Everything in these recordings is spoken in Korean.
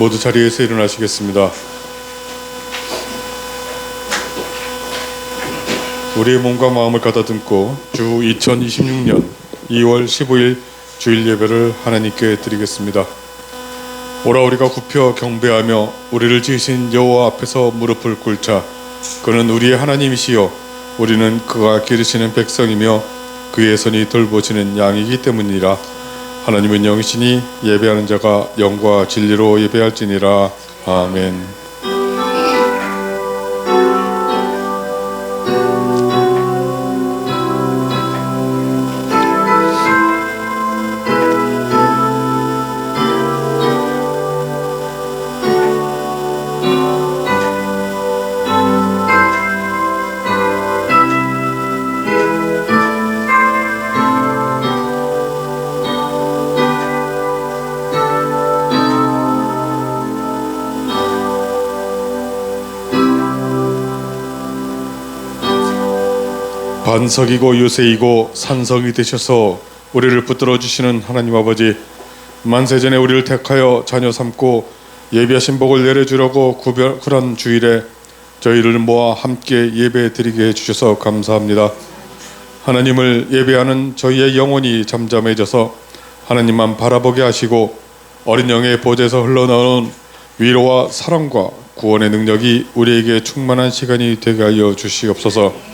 모두 자리에서 일어나시겠습니다. 우리의 몸과 마음을 가다듬고 주 2026년 2월 15일 주일 예배를 하나님께 드리겠습니다. 오라 우리가 굽혀 경배하며 우리를 지으신 여호와 앞에서 무릎을 꿇자. 그는 우리의 하나님이시요 우리는 그가 기르시는 백성이며 그의 손이 돌보시는 양이기 때문이라. 하나님은 영이시니 예배하는 자가 영과 진리로 예배할지니라. 아멘. 반석이고 요새이고 산성이 되셔서 우리를 붙들어 주시는 하나님 아버지, 만세전에 우리를 택하여 자녀 삼고 예비하신 복을 내려주려고 구별한 주일에 저희를 모아 함께 예배 드리게 해주셔서 감사합니다. 하나님을 예배하는 저희의 영혼이 잠잠해져서 하나님만 바라보게 하시고 어린 영의 보좌에서 흘러나오는 위로와 사랑과 구원의 능력이 우리에게 충만한 시간이 되게 하여 주시옵소서.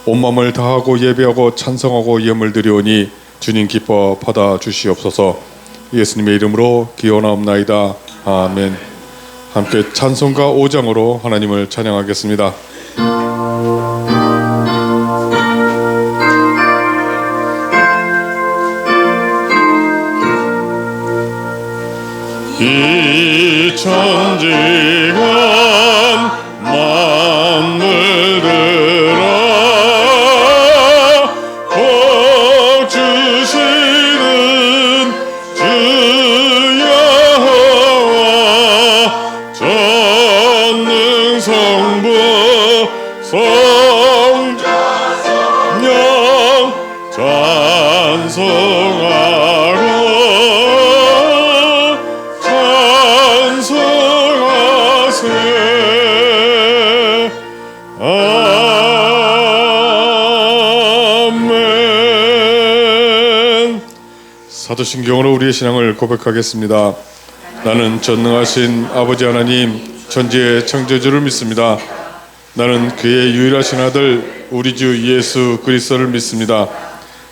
온 마음을 다하고 예배하고 찬송하고 예물 드리오니 주님 기뻐 받아 주시옵소서. 예수님의 이름으로 기원하옵나이다. 아멘. 함께 찬송가 5장으로 하나님을 찬양하겠습니다. 이 천지간 만물들아 사도신경으로 우리의 신앙을 고백하겠습니다. 나는 전능하신 아버지 하나님 천지의 창조주를 믿습니다. 나는 그의 유일하신 아들 우리 주 예수 그리스도를 믿습니다.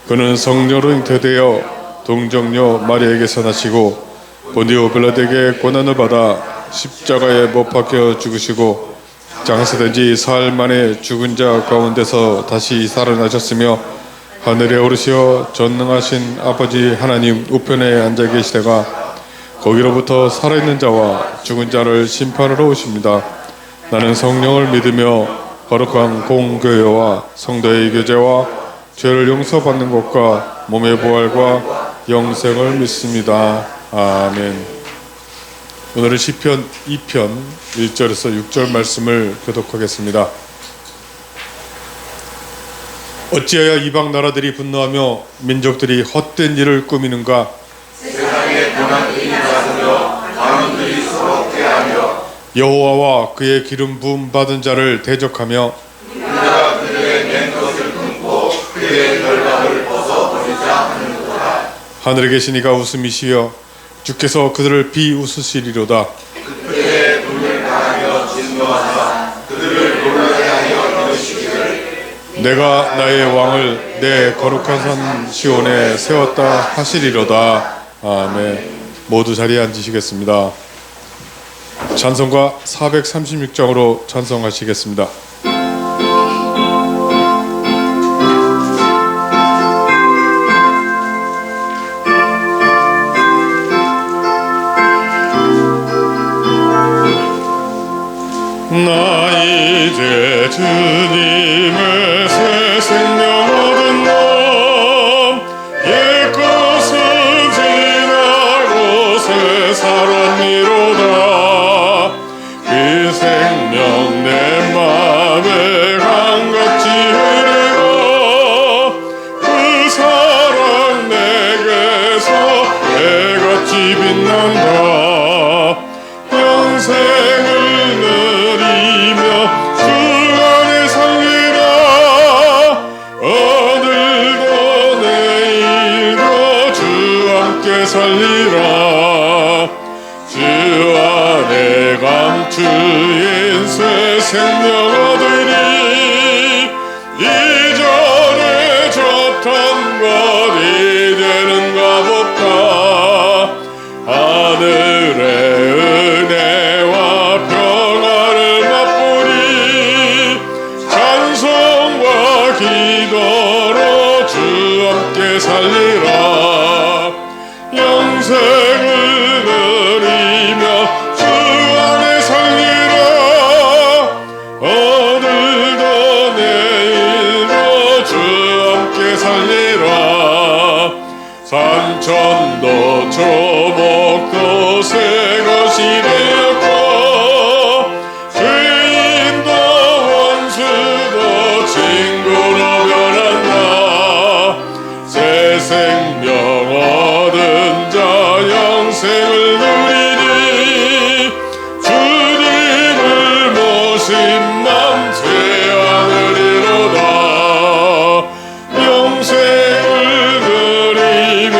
그는 성령으로 잉태되어 동정녀 마리아에게서 나시고 본디오 빌라도에게 고난을 받아 십자가에 못 박혀 죽으시고 장사된 지 사흘 만에 죽은 자 가운데서 다시 살아나셨으며 하늘에 오르시어 전능하신 아버지 하나님 우편에 앉아 계시다가 거기로부터 살아있는 자와 죽은 자를 심판하러 오십니다. 나는 성령을 믿으며 거룩한 공교회와 성도의 교제와 죄를 용서받는 것과 몸의 부활과 영생을 믿습니다. 아멘. 오늘은 시편 2편 1절에서 6절 말씀을 교독하겠습니다. 어찌하여 이방 나라들이 분노하며 민족들이 헛된 일을 꾸미는가? 세상에 고난들이 일어나며 가문들이 서로 패하며 여호와와 그의 기름 부음 받은 자를 대적하며 우리가 그들의 낸 것을 끊고 그의 결박을 벗어버리자 하는도다. 하늘에 계신 이가 웃음이시여 주께서 그들을 비웃으시리로다. 그때에 불을 당하며 진노하사 그들을 놀라게 하여 이르시기를 내가 나의 왕을 내 거룩한 산 시온에 세웠다 하시리로다. 아멘. 모두 자리에 앉으시겠습니다. 찬송가 436장으로 찬송하시겠습니다. 나 이제 주님의 새 생명 얻은 놈 옛것은 지나고 새 사람이로다. 그 생명 내 맘에 강같이 흐르고 그 사랑 내게서 해같이 빛난다. 살리라. 주 안에 감추인 새 생명 얻으리. 이전에 줬던 것 이제는 값없다. 하늘의 은혜와 평화를 맛보리. 찬송과 기도로 주 함께 살리라. 영생을 누리며 주 안에 살리라. 오늘도 내일도 주 함께 살리라. 산천도 초목도 새 것이 되었고 죄인도 원수도 친구로 변한다. 새 생명 얻은 자 영생을 누리니 주님을 모신 맘 새 하늘이로다. 영생을 누리며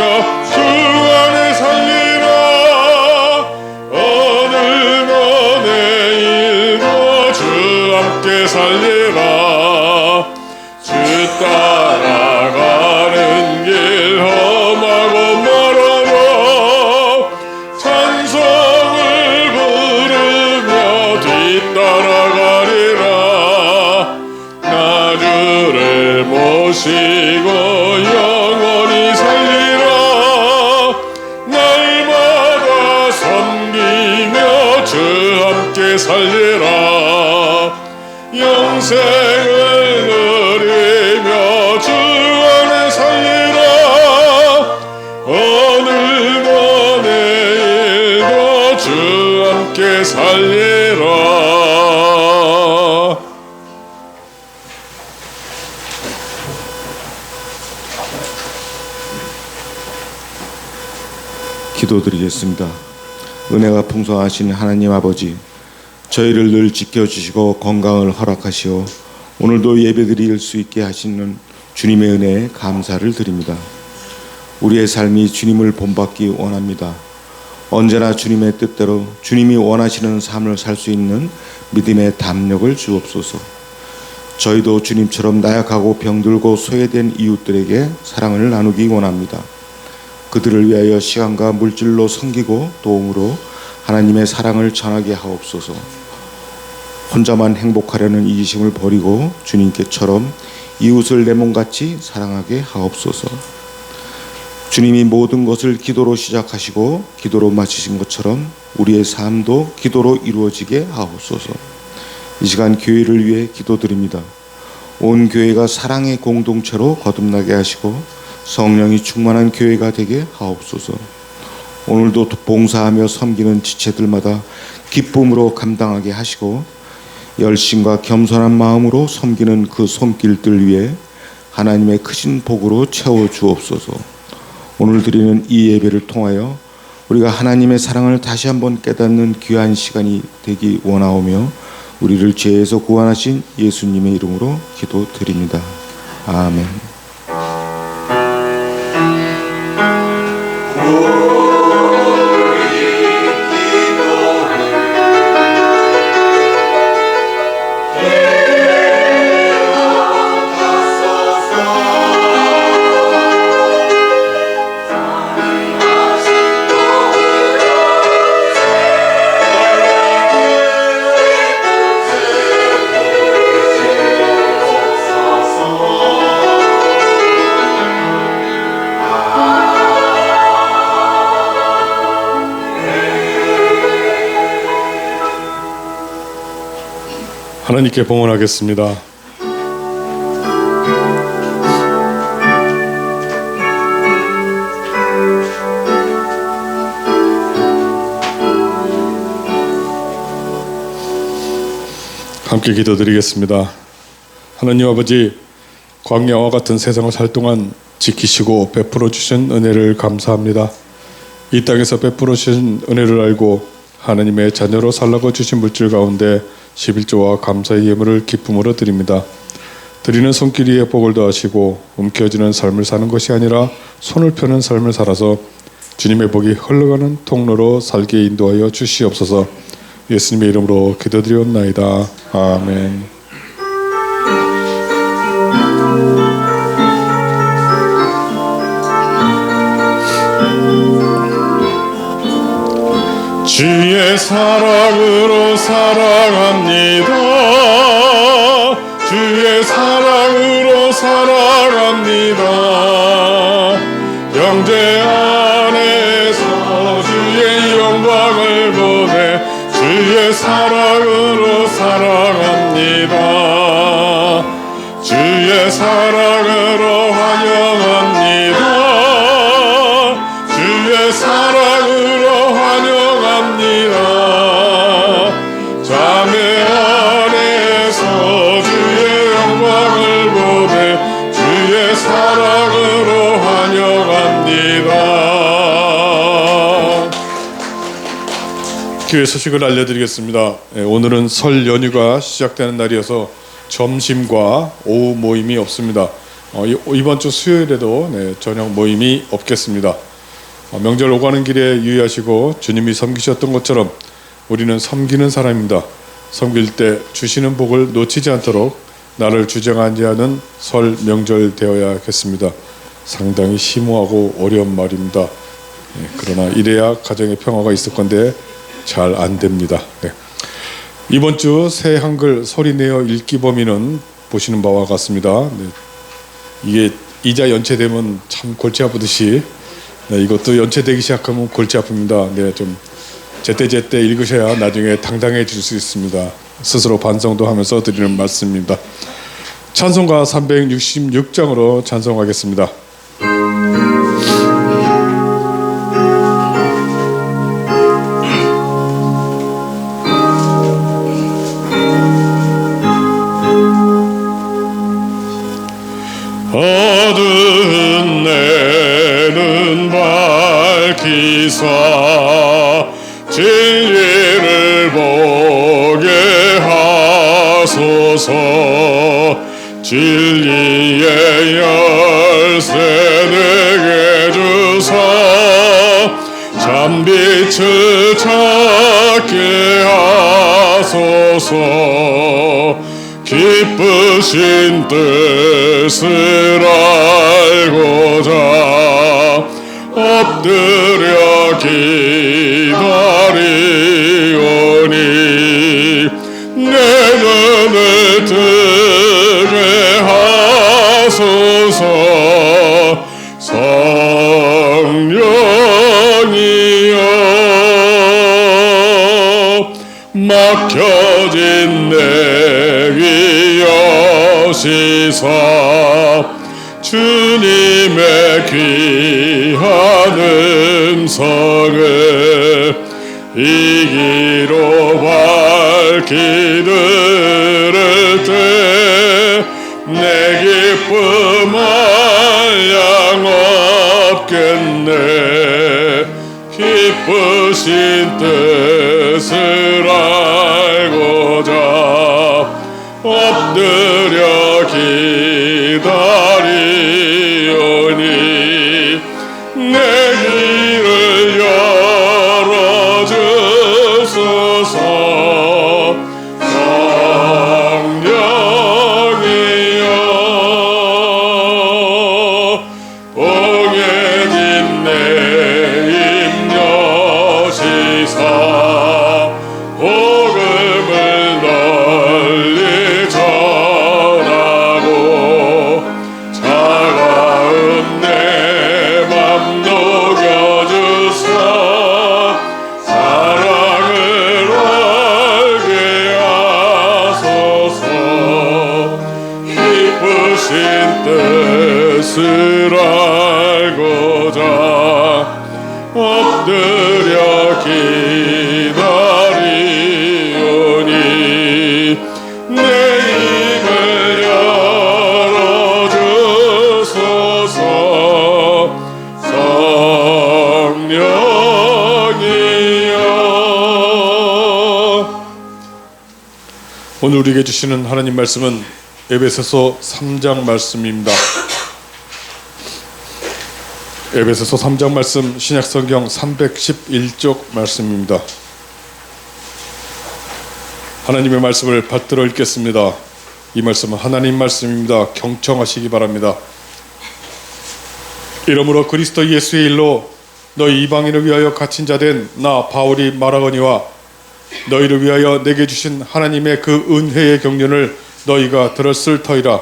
주 안에 살리라. 오늘도 내일도 주 함께 살리라. 주 따라가는 길 험하고 멀어도 찬송을 부르며 뒤따라가리라. 나 주를 모시고 영원히 살리라. 날마다 섬기며 주 함께 살리라. 영생을 누리며 주 안에 살리라. 오늘도 내일도 주 함께 살리라. 기도드리겠습니다. 은혜가 풍성하신 하나님 아버지, 저희를 늘 지켜주시고 건강을 허락하시어 오늘도 예배드릴 수 있게 하시는 주님의 은혜에 감사를 드립니다. 우리의 삶이 주님을 본받기 원합니다. 언제나 주님의 뜻대로 주님이 원하시는 삶을 살 수 있는 믿음의 담력을 주옵소서. 저희도 주님처럼 나약하고 병들고 소외된 이웃들에게 사랑을 나누기 원합니다. 그들을 위하여 시간과 물질로 섬기고 도움으로 하나님의 사랑을 전하게 하옵소서. 혼자만 행복하려는 이기심을 버리고 주님께처럼 이웃을 내 몸같이 사랑하게 하옵소서. 주님이 모든 것을 기도로 시작하시고 기도로 마치신 것처럼 우리의 삶도 기도로 이루어지게 하옵소서. 이 시간 교회를 위해 기도드립니다. 온 교회가 사랑의 공동체로 거듭나게 하시고 성령이 충만한 교회가 되게 하옵소서. 오늘도 봉사하며 섬기는 지체들마다 기쁨으로 감당하게 하시고 열심과 겸손한 마음으로 섬기는 그 손길들 위에 하나님의 크신 복으로 채워 주옵소서. 오늘 드리는 이 예배를 통하여 우리가 하나님의 사랑을 다시 한번 깨닫는 귀한 시간이 되기 원하오며 우리를 죄에서 구원하신 예수님의 이름으로 기도드립니다. 아멘. 하나님께 봉헌하겠습니다. 함께 기도드리겠습니다. 하나님 아버지, 광야와 같은 세상을 살 동안 지키시고 베풀어 주신 은혜를 감사합니다. 이 땅에서 베풀어 주신 은혜를 알고 하나님의 자녀로 살라고 주신 물질 가운데 11조와 감사의 예물을 기쁨으로 드립니다. 드리는 손길이에 복을 더하시고 움켜쥐는 삶을 사는 것이 아니라 손을 펴는 삶을 살아서 주님의 복이 흘러가는 통로로 살게 인도하여 주시옵소서. 예수님의 이름으로 기도드리옵나이다. 아멘. 주의 사랑으로 살아갑니다. 주의 사랑으로 살아갑니다. 영제 안에서 주의 영광을 보내 주의 사랑으로 살아갑니다. 주의 사랑으로 환영합니다. 주의 사랑으로 환영합니다. 자매 안에서 주의 영광을 보내 주의 사랑으로 환영합니다. 교회 소식을 알려드리겠습니다. 오늘은 설 연휴가 시작되는 날이어서 점심과 오후 모임이 없습니다. 이번 주 수요일에도 저녁 모임이 없겠습니다. 명절 오가는 길에 유의하시고 주님이 섬기셨던 것처럼 우리는 섬기는 사람입니다. 섬길 때 주시는 복을 놓치지 않도록 나를 주장하지 않은 설 명절 되어야겠습니다. 상당히 심오하고 어려운 말입니다. 그러나 이래야 가정의 평화가 있을 건데 잘 안 됩니다. 이번 주 새 한글 소리내어 읽기 범위는 보시는 바와 같습니다. 이게 이자 연체되면 참 골치 아프듯이 이것도 연체되기 시작하면 골치 아픕니다. 좀 제때제때 읽으셔야 나중에 당당해질 수 있습니다. 스스로 반성도 하면서 드리는 말씀입니다. 찬송가 366장으로 찬송하겠습니다. 어두운 내 눈 밝히사 진리를 보게 하소서. 진리의 열쇠 내게 주사 참빛을 찾게 하소서. 기쁘신 뜻을 알고자 엎드려 기다리오니 내 눈을 뜨게 하소서. 성령이여 막혀진 내 위여시사 주님의 귀한 음성을 이 귀로 밝히 들을 때 내 기쁨 한량 없겠네. 기쁘신 뜻을 알고자 엎드려 기다리오니 내 길을 열어주소서. 성령이여 봉해진 내 입 여시사 복음을 널리 전하고 차가운 내 맘 녹여주사 사랑을 알게 하소서. 기쁘신 뜻을 알고자 엎드려 기다리오니 내 입을 열어주소서. 성령이여 오늘 우리에게 주시는 하나님 말씀은 에베소서 3장 말씀입니다. 에베소서 3장 말씀 신약성경 311쪽 말씀입니다. 하나님의 말씀을 받들어 읽겠습니다. 이 말씀은 하나님 말씀입니다. 경청하시기 바랍니다. 이러므로 그리스도 예수의 일로 너희 이방인을 위하여 갇힌 자 된 나 바울이 말하거니와 너희를 위하여 내게 주신 하나님의 그 은혜의 경륜을 너희가 들었을 터이라.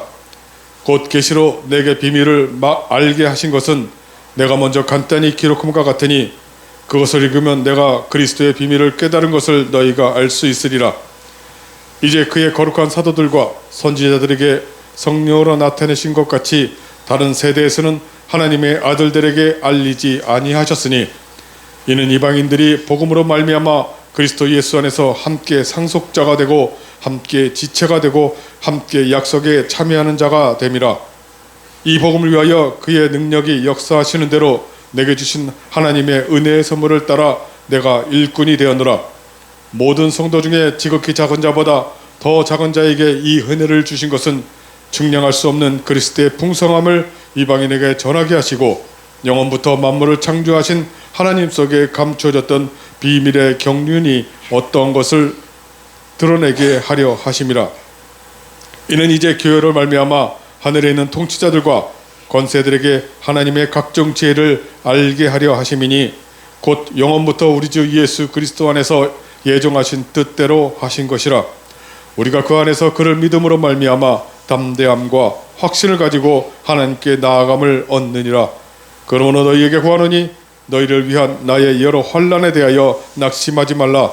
곧 계시로 내게 비밀을 알게 하신 것은 내가 먼저 간단히 기록함과 같으니 그것을 읽으면 내가 그리스도의 비밀을 깨달은 것을 너희가 알 수 있으리라. 이제 그의 거룩한 사도들과 선지자들에게 성령으로 나타내신 것 같이 다른 세대에서는 하나님의 아들들에게 알리지 아니하셨으니 이는 이방인들이 복음으로 말미암아 그리스도 예수 안에서 함께 상속자가 되고 함께 지체가 되고 함께 약속에 참여하는 자가 됨이라. 이 복음을 위하여 그의 능력이 역사하시는 대로 내게 주신 하나님의 은혜의 선물을 따라 내가 일꾼이 되었노라. 모든 성도 중에 지극히 작은 자보다 더 작은 자에게 이 은혜를 주신 것은 측량할 수 없는 그리스도의 풍성함을 이방인에게 전하게 하시고 영원부터 만물을 창조하신 하나님 속에 감추어졌던 비밀의 경륜이 어떠한 것을 드러내게 하려 하심이라. 이는 이제 교회로 말미암아 하늘에 있는 통치자들과 권세들에게 하나님의 각종 지혜를 알게 하려 하심이니 곧 영원부터 우리 주 예수 그리스도 안에서 예정하신 뜻대로 하신 것이라. 우리가 그 안에서 그를 믿음으로 말미암아 담대함과 확신을 가지고 하나님께 나아감을 얻느니라. 그러므로 너희에게 구하노니 너희를 위한 나의 여러 환난에 대하여 낙심하지 말라.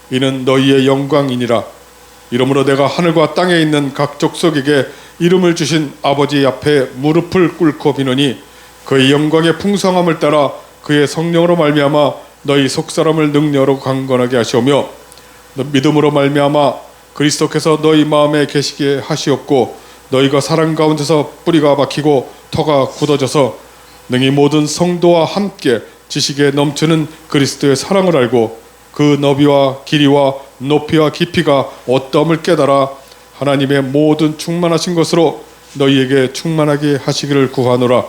이는 너희의 영광이니라. 이러므로 내가 하늘과 땅에 있는 각 족속에게 이름을 주신 아버지 앞에 무릎을 꿇고 비노니 그의 영광의 풍성함을 따라 그의 성령으로 말미암아 너희 속사람을 능력으로 강건하게 하시오며 믿음으로 말미암아 그리스도께서 너희 마음에 계시게 하시옵고 너희가 사랑 가운데서 뿌리가 박히고 터가 굳어져서 능히 모든 성도와 함께 지식에 넘치는 그리스도의 사랑을 알고 그 너비와 길이와 높이와 깊이가 어떠함을 깨달아 하나님의 모든 충만하신 것으로 너희에게 충만하게 하시기를 구하노라.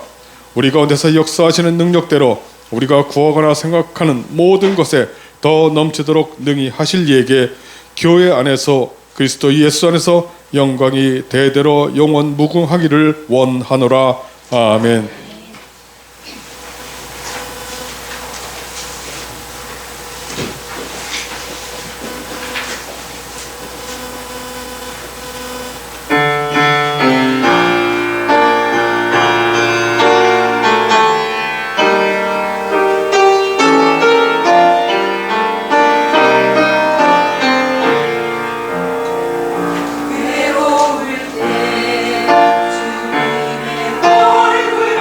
우리 가운데서 역사하시는 능력대로 우리가 구하거나 생각하는 모든 것에 더 넘치도록 능히 하실 이에게 교회 안에서 그리스도 예수 안에서 영광이 대대로 영원 무궁하기를 원하노라. 아멘. 외로울 때 주님의 얼굴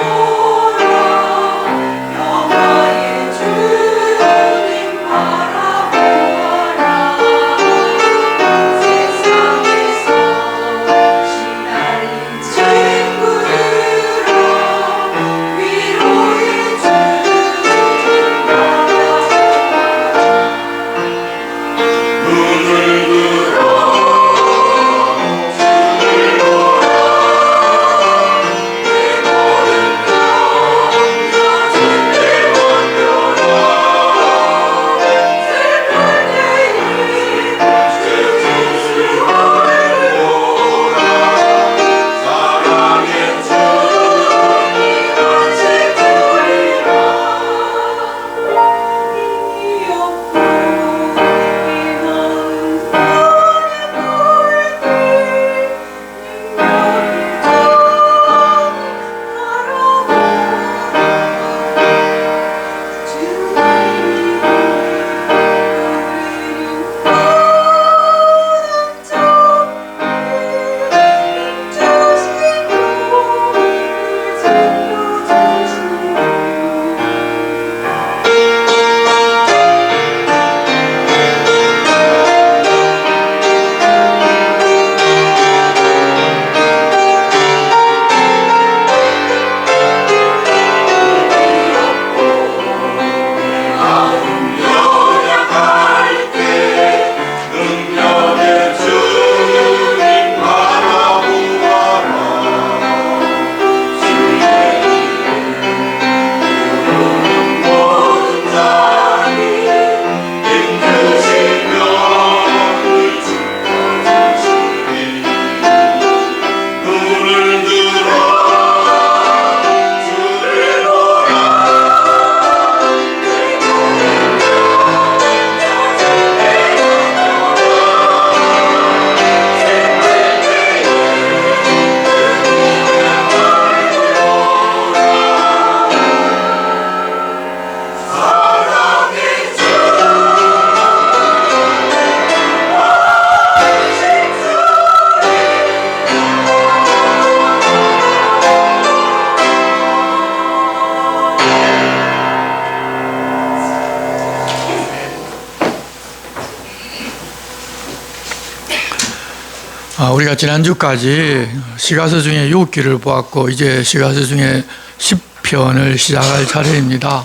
우리가 지난주까지 시가서 중에 욥기를 보았고 이제 시가서 중에 시편을 시작할 차례입니다.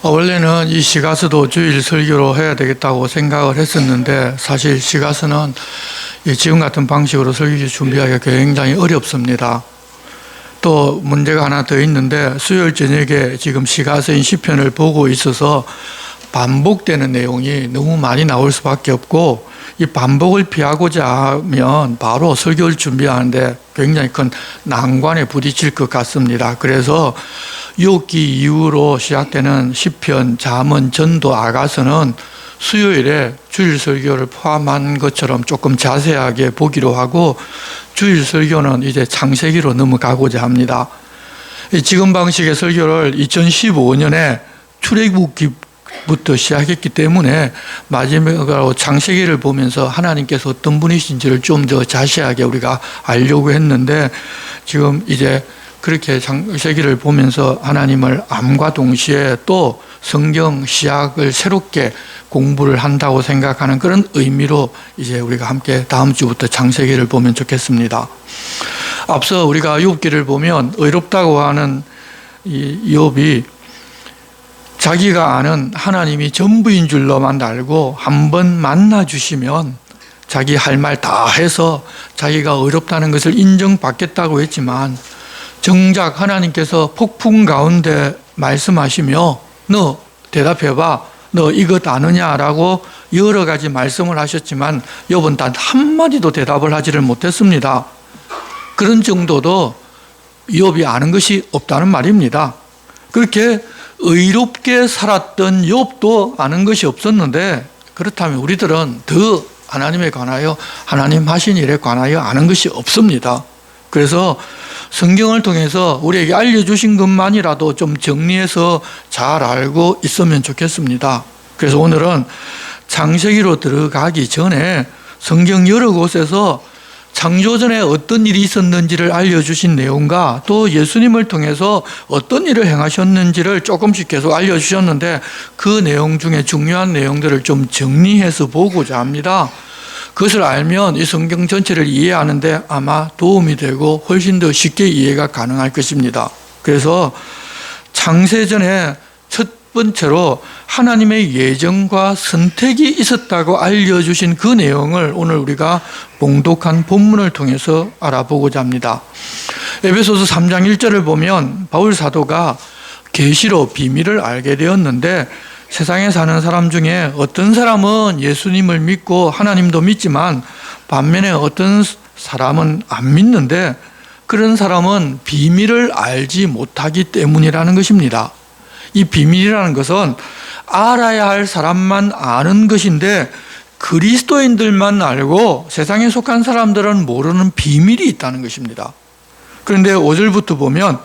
원래는 이 시가서도 주일 설교로 해야 되겠다고 생각을 했었는데 사실 시가서는 지금 같은 방식으로 설교 준비하기가 굉장히 어렵습니다. 또 문제가 하나 더 있는데 수요일 저녁에 지금 시가서인 시편을 보고 있어서 반복되는 내용이 너무 많이 나올 수밖에 없고 이 반복을 피하고자 하면 바로 설교를 준비하는데 굉장히 큰 난관에 부딪힐 것 같습니다. 그래서 욥기 이후로 시작되는 시편, 잠언, 전도, 아가서는 수요일에 주일 설교를 포함한 것처럼 조금 자세하게 보기로 하고 주일 설교는 이제 창세기로 넘어가고자 합니다. 지금 방식의 설교를 2015년에 출애굽기부터 시작했기 때문에 마지막으로 창세기를 보면서 하나님께서 어떤 분이신지를 좀 더 자세하게 우리가 알려고 했는데 지금 이제 그렇게 창세기를 보면서 하나님을 암과 동시에 또 성경 시약을 새롭게 공부를 한다고 생각하는 그런 의미로 이제 우리가 함께 다음 주부터 창세기를 보면 좋겠습니다. 앞서 우리가 욥기를 보면 의롭다고 하는 이 욥이 자기가 아는 하나님이 전부인 줄로만 알고 한번 만나 주시면 자기 할 말 다 해서 자기가 의롭다는 것을 인정받겠다고 했지만 정작 하나님께서 폭풍 가운데 말씀하시며 너 대답해봐, 너 이것 아느냐라고 여러 가지 말씀을 하셨지만 욥은 단 한마디도 대답을 하지를 못했습니다. 그런 정도도 욥이 아는 것이 없다는 말입니다. 그렇게 의롭게 살았던 욥도 아는 것이 없었는데 그렇다면 우리들은 더 하나님에 관하여 하나님 하신 일에 관하여 아는 것이 없습니다. 그래서 성경을 통해서 우리에게 알려주신 것만이라도 좀 정리해서 잘 알고 있으면 좋겠습니다. 그래서 오늘은 창세기로 들어가기 전에 성경 여러 곳에서 창조전에 어떤 일이 있었는지를 알려주신 내용과 또 예수님을 통해서 어떤 일을 행하셨는지를 조금씩 계속 알려주셨는데 그 내용 중에 중요한 내용들을 좀 정리해서 보고자 합니다. 그것을 알면 이 성경 전체를 이해하는데 아마 도움이 되고 훨씬 더 쉽게 이해가 가능할 것입니다. 그래서 창세전에 첫 번째로 하나님의 예정과 선택이 있었다고 알려주신 그 내용을 오늘 우리가 봉독한 본문을 통해서 알아보고자 합니다. 에베소서 3장 1절을 보면 바울 사도가 계시로 비밀을 알게 되었는데 세상에 사는 사람 중에 어떤 사람은 예수님을 믿고 하나님도 믿지만 반면에 어떤 사람은 안 믿는데 그런 사람은 비밀을 알지 못하기 때문이라는 것입니다. 이 비밀이라는 것은 알아야 할 사람만 아는 것인데 그리스도인들만 알고 세상에 속한 사람들은 모르는 비밀이 있다는 것입니다. 그런데 5절부터 보면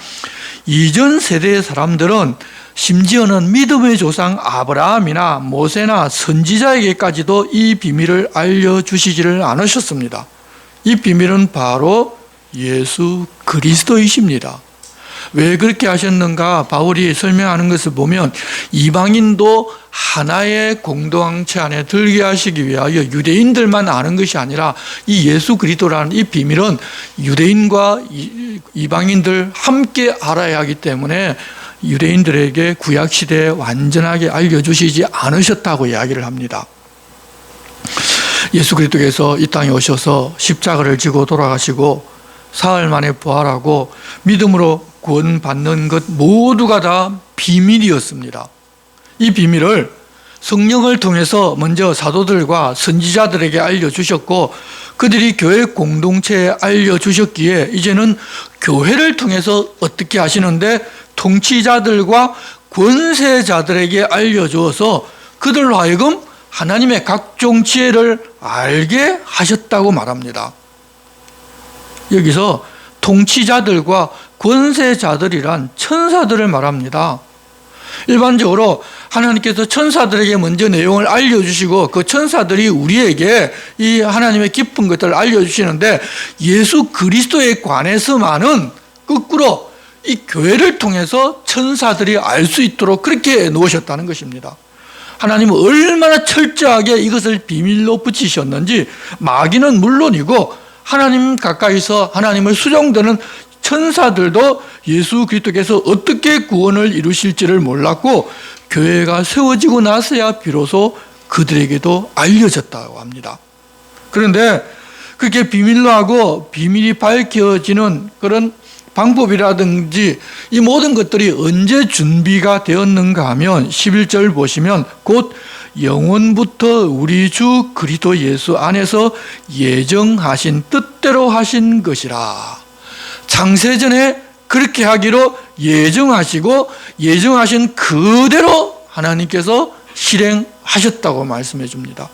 이전 세대의 사람들은 심지어는 믿음의 조상 아브라함이나 모세나 선지자에게까지도 이 비밀을 알려주시지를 않으셨습니다. 이 비밀은 바로 예수 그리스도이십니다. 왜 그렇게 하셨는가? 바울이 설명하는 것을 보면 이방인도 하나의 공동체 안에 들게 하시기 위하여 유대인들만 아는 것이 아니라 이 예수 그리스도라는 이 비밀은 유대인과 이방인들 함께 알아야 하기 때문에 유대인들에게 구약시대에 완전하게 알려주시지 않으셨다고 이야기를 합니다. 예수 그리스도께서 이 땅에 오셔서 십자가를 지고 돌아가시고 사흘 만에 부활하고 믿음으로 구원받는 것 모두가 다 비밀이었습니다. 이 비밀을 성령을 통해서 먼저 사도들과 선지자들에게 알려주셨고 그들이 교회 공동체에 알려주셨기에 이제는 교회를 통해서 어떻게 하시는데 통치자들과 권세자들에게 알려주어서 그들로 하여금 하나님의 각종 지혜를 알게 하셨다고 말합니다. 여기서 통치자들과 권세자들이란 천사들을 말합니다. 일반적으로 하나님께서 천사들에게 먼저 내용을 알려주시고 그 천사들이 우리에게 이 하나님의 깊은 것들을 알려주시는데 예수 그리스도에 관해서만은 거꾸로 이 교회를 통해서 천사들이 알 수 있도록 그렇게 놓으셨다는 것입니다. 하나님은 얼마나 철저하게 이것을 비밀로 붙이셨는지 마귀는 물론이고 하나님 가까이서 하나님을 수종드는 천사들도 예수 그리스도께서 어떻게 구원을 이루실지를 몰랐고 교회가 세워지고 나서야 비로소 그들에게도 알려졌다고 합니다. 그런데 그렇게 비밀로 하고 비밀이 밝혀지는 그런 방법이라든지 이 모든 것들이 언제 준비가 되었는가 하면 11절 보시면 곧 영원부터 우리 주 그리스도 예수 안에서 예정하신 뜻대로 하신 것이라. 창세전에 그렇게 하기로 예정하시고 예정하신 그대로 하나님께서 실행하셨다고 말씀해 줍니다.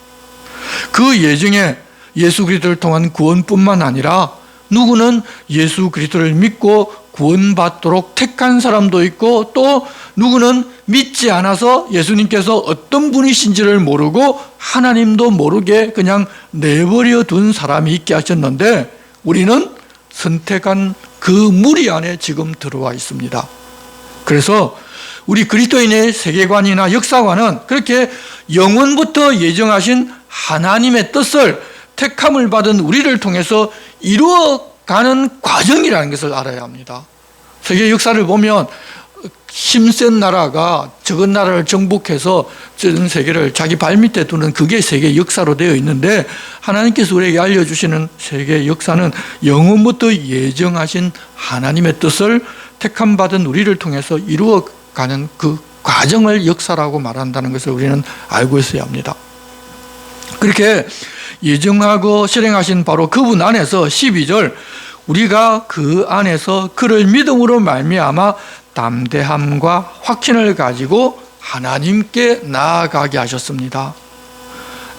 그 예정에 예수 그리스도를 통한 구원뿐만 아니라 누구는 예수 그리스도를 믿고 구원받도록 택한 사람도 있고 또 누구는 믿지 않아서 예수님께서 어떤 분이신지를 모르고 하나님도 모르게 그냥 내버려 둔 사람이 있게 하셨는데 우리는 선택한 그 무리 안에 지금 들어와 있습니다. 그래서 우리 그리스도인의 세계관이나 역사관은 그렇게 영원부터 예정하신 하나님의 뜻을 택함을 받은 우리를 통해서 이루어가는 과정이라는 것을 알아야 합니다. 세계 역사를 보면 힘센 나라가 적은 나라를 정복해서 전 세계를 자기 발밑에 두는 그게 세계 역사로 되어 있는데 하나님께서 우리에게 알려주시는 세계 역사는 영원부터 예정하신 하나님의 뜻을 택함받은 우리를 통해서 이루어가는 그 과정을 역사라고 말한다는 것을 우리는 알고 있어야 합니다. 그렇게 예정하고 실행하신 바로 그분 안에서 12절 우리가 그 안에서 그를 믿음으로 말미암아 담대함과 확신을 가지고 하나님께 나아가게 하셨습니다.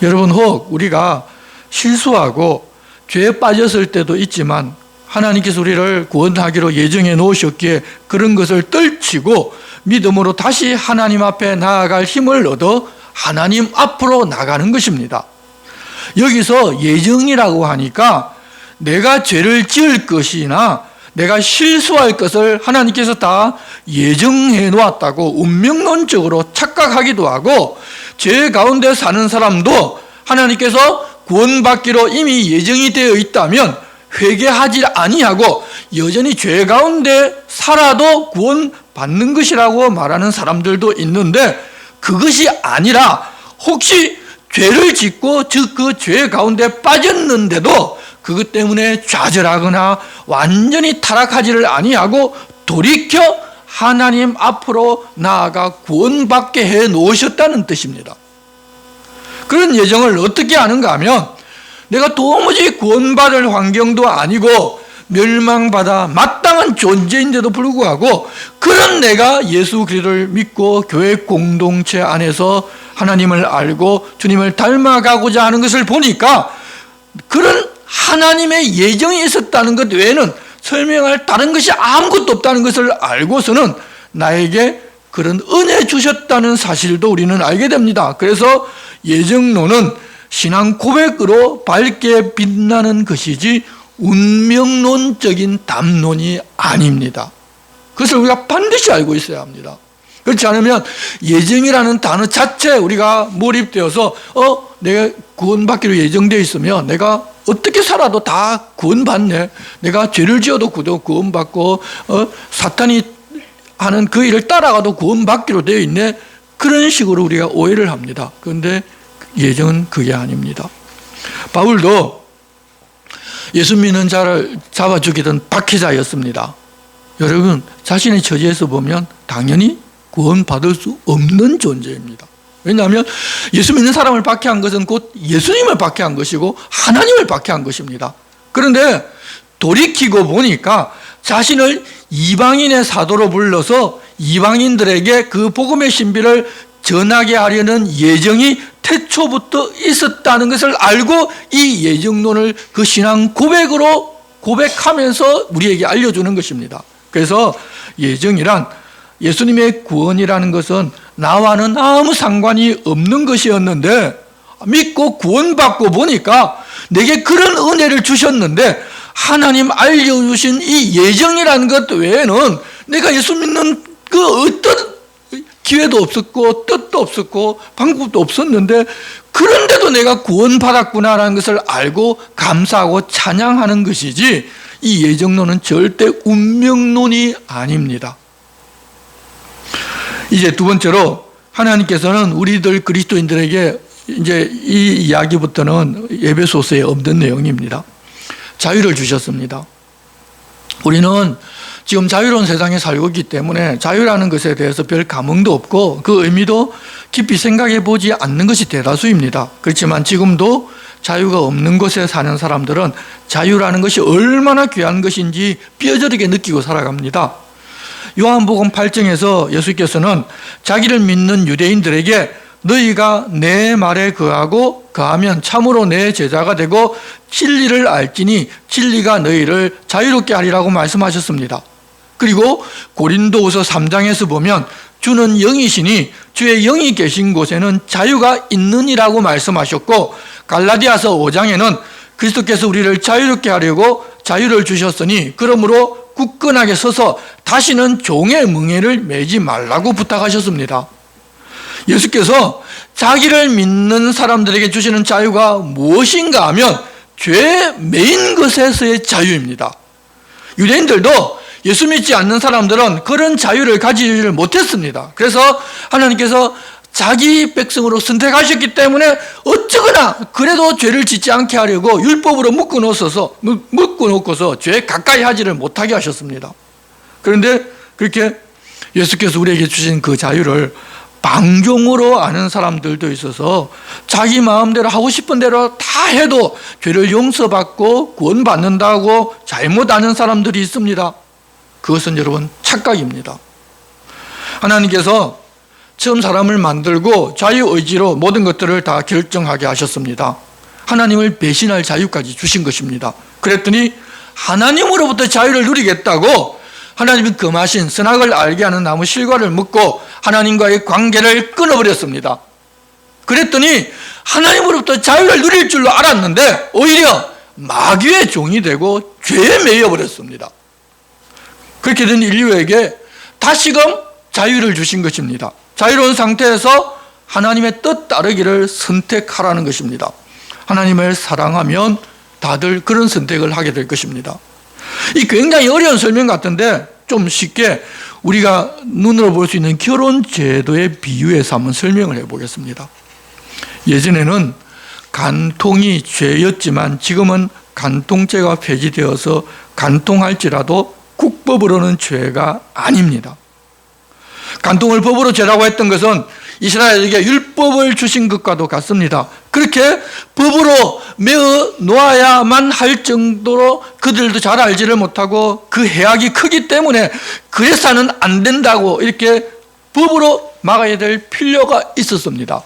여러분 혹 우리가 실수하고 죄에 빠졌을 때도 있지만 하나님께서 우리를 구원하기로 예정해 놓으셨기에 그런 것을 떨치고 믿음으로 다시 하나님 앞에 나아갈 힘을 얻어 하나님 앞으로 나가는 것입니다. 여기서 예정이라고 하니까 내가 죄를 지을 것이나 내가 실수할 것을 하나님께서 다 예정해 놓았다고 운명론적으로 착각하기도 하고 죄 가운데 사는 사람도 하나님께서 구원받기로 이미 예정이 되어 있다면 회개하지 아니하고 여전히 죄 가운데 살아도 구원받는 것이라고 말하는 사람들도 있는데 그것이 아니라 혹시 죄를 짓고 즉 그 죄 가운데 빠졌는데도 그것 때문에 좌절하거나 완전히 타락하지를 아니하고 돌이켜 하나님 앞으로 나아가 구원받게 해 놓으셨다는 뜻입니다. 그런 예정을 어떻게 아는가 하면 내가 도무지 구원받을 환경도 아니고 멸망받아 마땅한 존재인데도 불구하고 그런 내가 예수 그리스도를 믿고 교회 공동체 안에서 하나님을 알고 주님을 닮아가고자 하는 것을 보니까 그런 하나님의 예정이 있었다는 것 외에는 설명할 다른 것이 아무것도 없다는 것을 알고서는 나에게 그런 은혜 주셨다는 사실도 우리는 알게 됩니다. 그래서 예정론은 신앙 고백으로 밝게 빛나는 것이지 운명론적인 담론이 아닙니다. 그것을 우리가 반드시 알고 있어야 합니다. 그렇지 않으면 예정이라는 단어 자체에 우리가 몰입되어서 내가 구원받기로 예정되어 있으면 내가 어떻게 살아도 다 구원받네. 내가 죄를 지어도 구원받고 사탄이 하는 그 일을 따라가도 구원받기로 되어 있네. 그런 식으로 우리가 오해를 합니다. 그런데 예정은 그게 아닙니다. 바울도 예수 믿는 자를 잡아 죽이던 박해자였습니다. 여러분 자신의 처지에서 보면 당연히 구원받을 수 없는 존재입니다. 왜냐하면 예수 믿는 사람을 박해한 것은 곧 예수님을 박해한 것이고 하나님을 박해한 것입니다. 그런데 돌이키고 보니까 자신을 이방인의 사도로 불러서 이방인들에게 그 복음의 신비를 전하게 하려는 예정이 태초부터 있었다는 것을 알고 이 예정론을 그 신앙 고백으로 고백하면서 우리에게 알려주는 것입니다. 그래서 예정이란 예수님의 구원이라는 것은 나와는 아무 상관이 없는 것이었는데 믿고 구원받고 보니까 내게 그런 은혜를 주셨는데 하나님 알려주신 이 예정이라는 것 외에는 내가 예수 믿는 그 어떤 기회도 없었고 뜻도 없었고 방법도 없었는데 그런데도 내가 구원받았구나라는 것을 알고 감사하고 찬양하는 것이지 이 예정론은 절대 운명론이 아닙니다. 이제 두 번째로 하나님께서는 우리들 그리스도인들에게 이제 이 이야기부터는 에베소서에 없는 내용입니다. 자유를 주셨습니다. 우리는 지금 자유로운 세상에 살고 있기 때문에 자유라는 것에 대해서 별 감흥도 없고 그 의미도 깊이 생각해 보지 않는 것이 대다수입니다. 그렇지만 지금도 자유가 없는 곳에 사는 사람들은 자유라는 것이 얼마나 귀한 것인지 뼈저리게 느끼고 살아갑니다. 요한복음 8장에서 예수께서는 자기를 믿는 유대인들에게 너희가 내 말에 거하면 참으로 내 제자가 되고 진리를 알지니 진리가 너희를 자유롭게 하리라고 말씀하셨습니다. 그리고 고린도후서 3장에서 보면 주는 영이시니 주의 영이 계신 곳에는 자유가 있느니라고 말씀하셨고 갈라디아서 5장에는 그리스도께서 우리를 자유롭게 하려고 자유를 주셨으니 그러므로 굳건하게 서서 다시는 종의 멍에를 매지 말라고 부탁하셨습니다. 예수께서 자기를 믿는 사람들에게 주시는 자유가 무엇인가 하면 죄에 매인 것에서의 자유입니다. 유대인들도 예수 믿지 않는 사람들은 그런 자유를 가지지를 못했습니다. 그래서 하나님께서 자기 백성으로 선택하셨기 때문에 어쩌거나 그래도 죄를 짓지 않게 하려고 율법으로 묶어놓고서 죄에 가까이 하지를 못하게 하셨습니다. 그런데 그렇게 예수께서 우리에게 주신 그 자유를 방종으로 아는 사람들도 있어서 자기 마음대로 하고 싶은 대로 다 해도 죄를 용서받고 구원받는다고 잘못 아는 사람들이 있습니다. 그것은 여러분 착각입니다. 하나님께서 처음 사람을 만들고 자유의지로 모든 것들을 다 결정하게 하셨습니다. 하나님을 배신할 자유까지 주신 것입니다. 그랬더니 하나님으로부터 자유를 누리겠다고 하나님이 금하신 선악을 알게 하는 나무 실과를 먹고 하나님과의 관계를 끊어버렸습니다. 그랬더니 하나님으로부터 자유를 누릴 줄로 알았는데 오히려 마귀의 종이 되고 죄에 매여버렸습니다. 그렇게 된 인류에게 다시금 자유를 주신 것입니다. 자유로운 상태에서 하나님의 뜻 따르기를 선택하라는 것입니다. 하나님을 사랑하면 다들 그런 선택을 하게 될 것입니다. 이 굉장히 어려운 설명 같은데 좀 쉽게 우리가 눈으로 볼 수 있는 결혼 제도의 비유해서 한번 설명을 해보겠습니다. 예전에는 간통이 죄였지만 지금은 간통죄가 폐지되어서 간통할지라도 국법으로는 죄가 아닙니다. 간통을 법으로 죄라고 했던 것은 이스라엘에게 율법을 주신 것과도 같습니다. 그렇게 법으로 메어 놓아야만 할 정도로 그들도 잘 알지를 못하고 그 해악이 크기 때문에 그래서는 안 된다고 이렇게 법으로 막아야 될 필요가 있었습니다.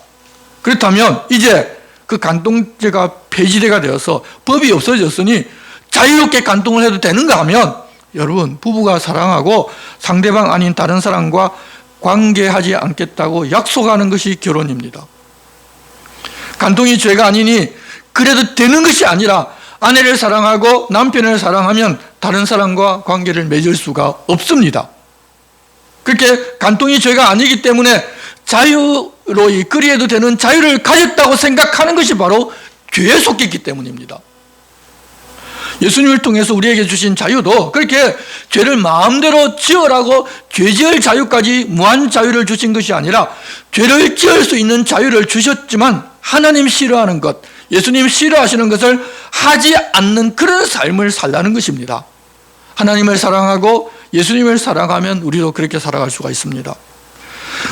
그렇다면 이제 그 간통죄가 폐지가 되어서 법이 없어졌으니 자유롭게 간통을 해도 되는가 하면 여러분 부부가 사랑하고 상대방 아닌 다른 사람과 관계하지 않겠다고 약속하는 것이 결혼입니다. 간통이 죄가 아니니 그래도 되는 것이 아니라 아내를 사랑하고 남편을 사랑하면 다른 사람과 관계를 맺을 수가 없습니다. 그렇게 간통이 죄가 아니기 때문에 자유로 그리해도 되는 자유를 가졌다고 생각하는 것이 바로 죄에 속했기 때문입니다. 예수님을 통해서 우리에게 주신 자유도 그렇게 죄를 마음대로 지으라고 죄 지을 자유까지 무한 자유를 주신 것이 아니라 죄를 지을 수 있는 자유를 주셨지만 하나님 싫어하는 것, 예수님 싫어하시는 것을 하지 않는 그런 삶을 살라는 것입니다. 하나님을 사랑하고 예수님을 사랑하면 우리도 그렇게 살아갈 수가 있습니다.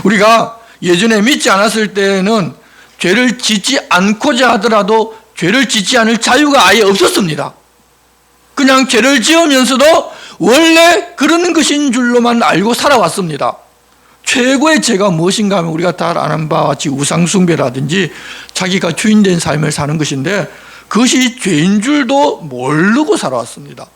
우리가 예전에 믿지 않았을 때는 죄를 짓지 않고자 하더라도 죄를 짓지 않을 자유가 아예 없었습니다. 그냥 죄를 지으면서도 원래 그런 것인 줄로만 알고 살아왔습니다. 최고의 죄가 무엇인가 하면 우리가 다 아는 바와 같이 우상숭배라든지 자기가 주인된 삶을 사는 것인데 그것이 죄인 줄도 모르고 살아왔습니다.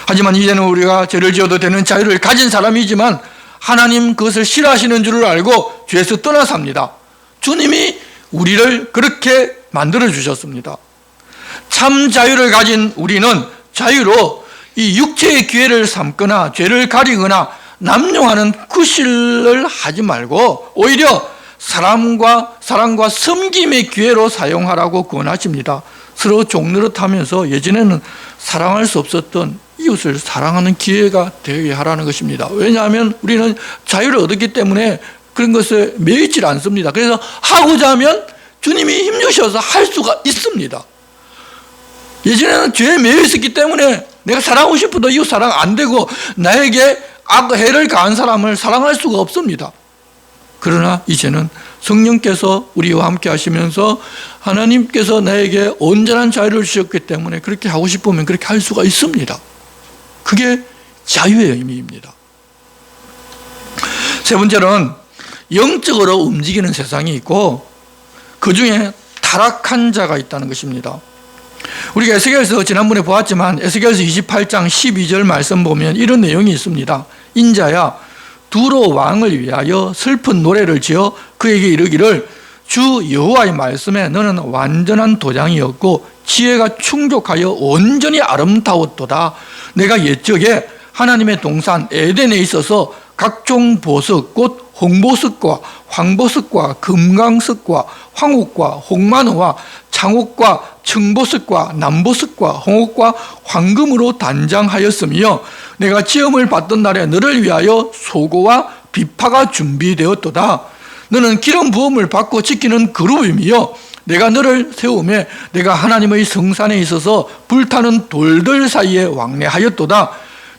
하지만 이제는 우리가 죄를 지어도 되는 자유를 가진 사람이지만 하나님 그것을 싫어하시는 줄을 알고 죄에서 떠나 삽니다. 주님이 우리를 그렇게 만들어 주셨습니다. 참 자유를 가진 우리는 자유로 이 육체의 기회를 삼거나 죄를 가리거나 남용하는 구실을 하지 말고 오히려 사랑과 섬김의 기회로 사용하라고 권하십니다. 서로 종노릇하면서 예전에는 사랑할 수 없었던 이웃을 사랑하는 기회가 되게 하라는 것입니다. 왜냐하면 우리는 자유를 얻었기 때문에 그런 것에 매이질 않습니다. 그래서 하고자 하면 주님이 힘주셔서 할 수가 있습니다. 예전에는 죄에 매여 있었기 때문에 내가 사랑하고 싶어도 이웃 사랑 안 되고 나에게 해를 가한 사람을 사랑할 수가 없습니다. 그러나 이제는 성령께서 우리와 함께 하시면서 하나님께서 나에게 온전한 자유를 주셨기 때문에 그렇게 하고 싶으면 그렇게 할 수가 있습니다. 그게 자유의 의미입니다. 세 번째는 영적으로 움직이는 세상이 있고 그 중에 타락한 자가 있다는 것입니다. 우리가 에스겔서 지난번에 보았지만 에스겔서 28장 12절 말씀 보면 이런 내용이 있습니다. 인자야, 두로 왕을 위하여 슬픈 노래를 지어 그에게 이르기를 주 여호와의 말씀에 너는 완전한 도장이었고 지혜가 충족하여 온전히 아름다웠도다. 내가 옛적에 하나님의 동산 에덴에 있어서 각종 보석 곧 홍보석과 황보석과 금강석과 황옥과 홍마노와 창옥과 청보석과 남보석과 홍옥과 황금으로 단장하였으며 내가 지음을 받던 날에 너를 위하여 소고와 비파가 준비되었도다. 너는 기름 부음을 받고 지키는 그룹이며 내가 너를 세우며 내가 하나님의 성산에 있어서 불타는 돌들 사이에 왕래하였도다.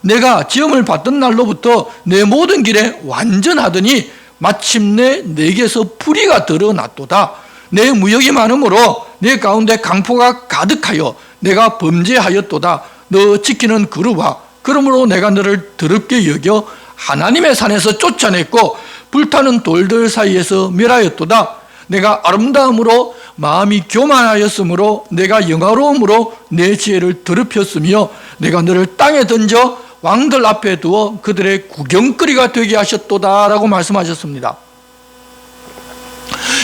내가 지음을 받던 날로부터 내 모든 길에 완전하더니 마침내 내게서 불의가 드러났도다. 내 무역이 많으므로 내 가운데 강포가 가득하여 내가 범죄하였도다. 너 지키는 그루와 그러므로 내가 너를 더럽게 여겨 하나님의 산에서 쫓아냈고 불타는 돌들 사이에서 멸하였도다. 내가 아름다움으로 마음이 교만하였으므로 내가 영화로움으로 내 지혜를 더럽혔으며 내가 너를 땅에 던져 왕들 앞에 두어 그들의 구경거리가 되게 하셨도다 라고 말씀하셨습니다.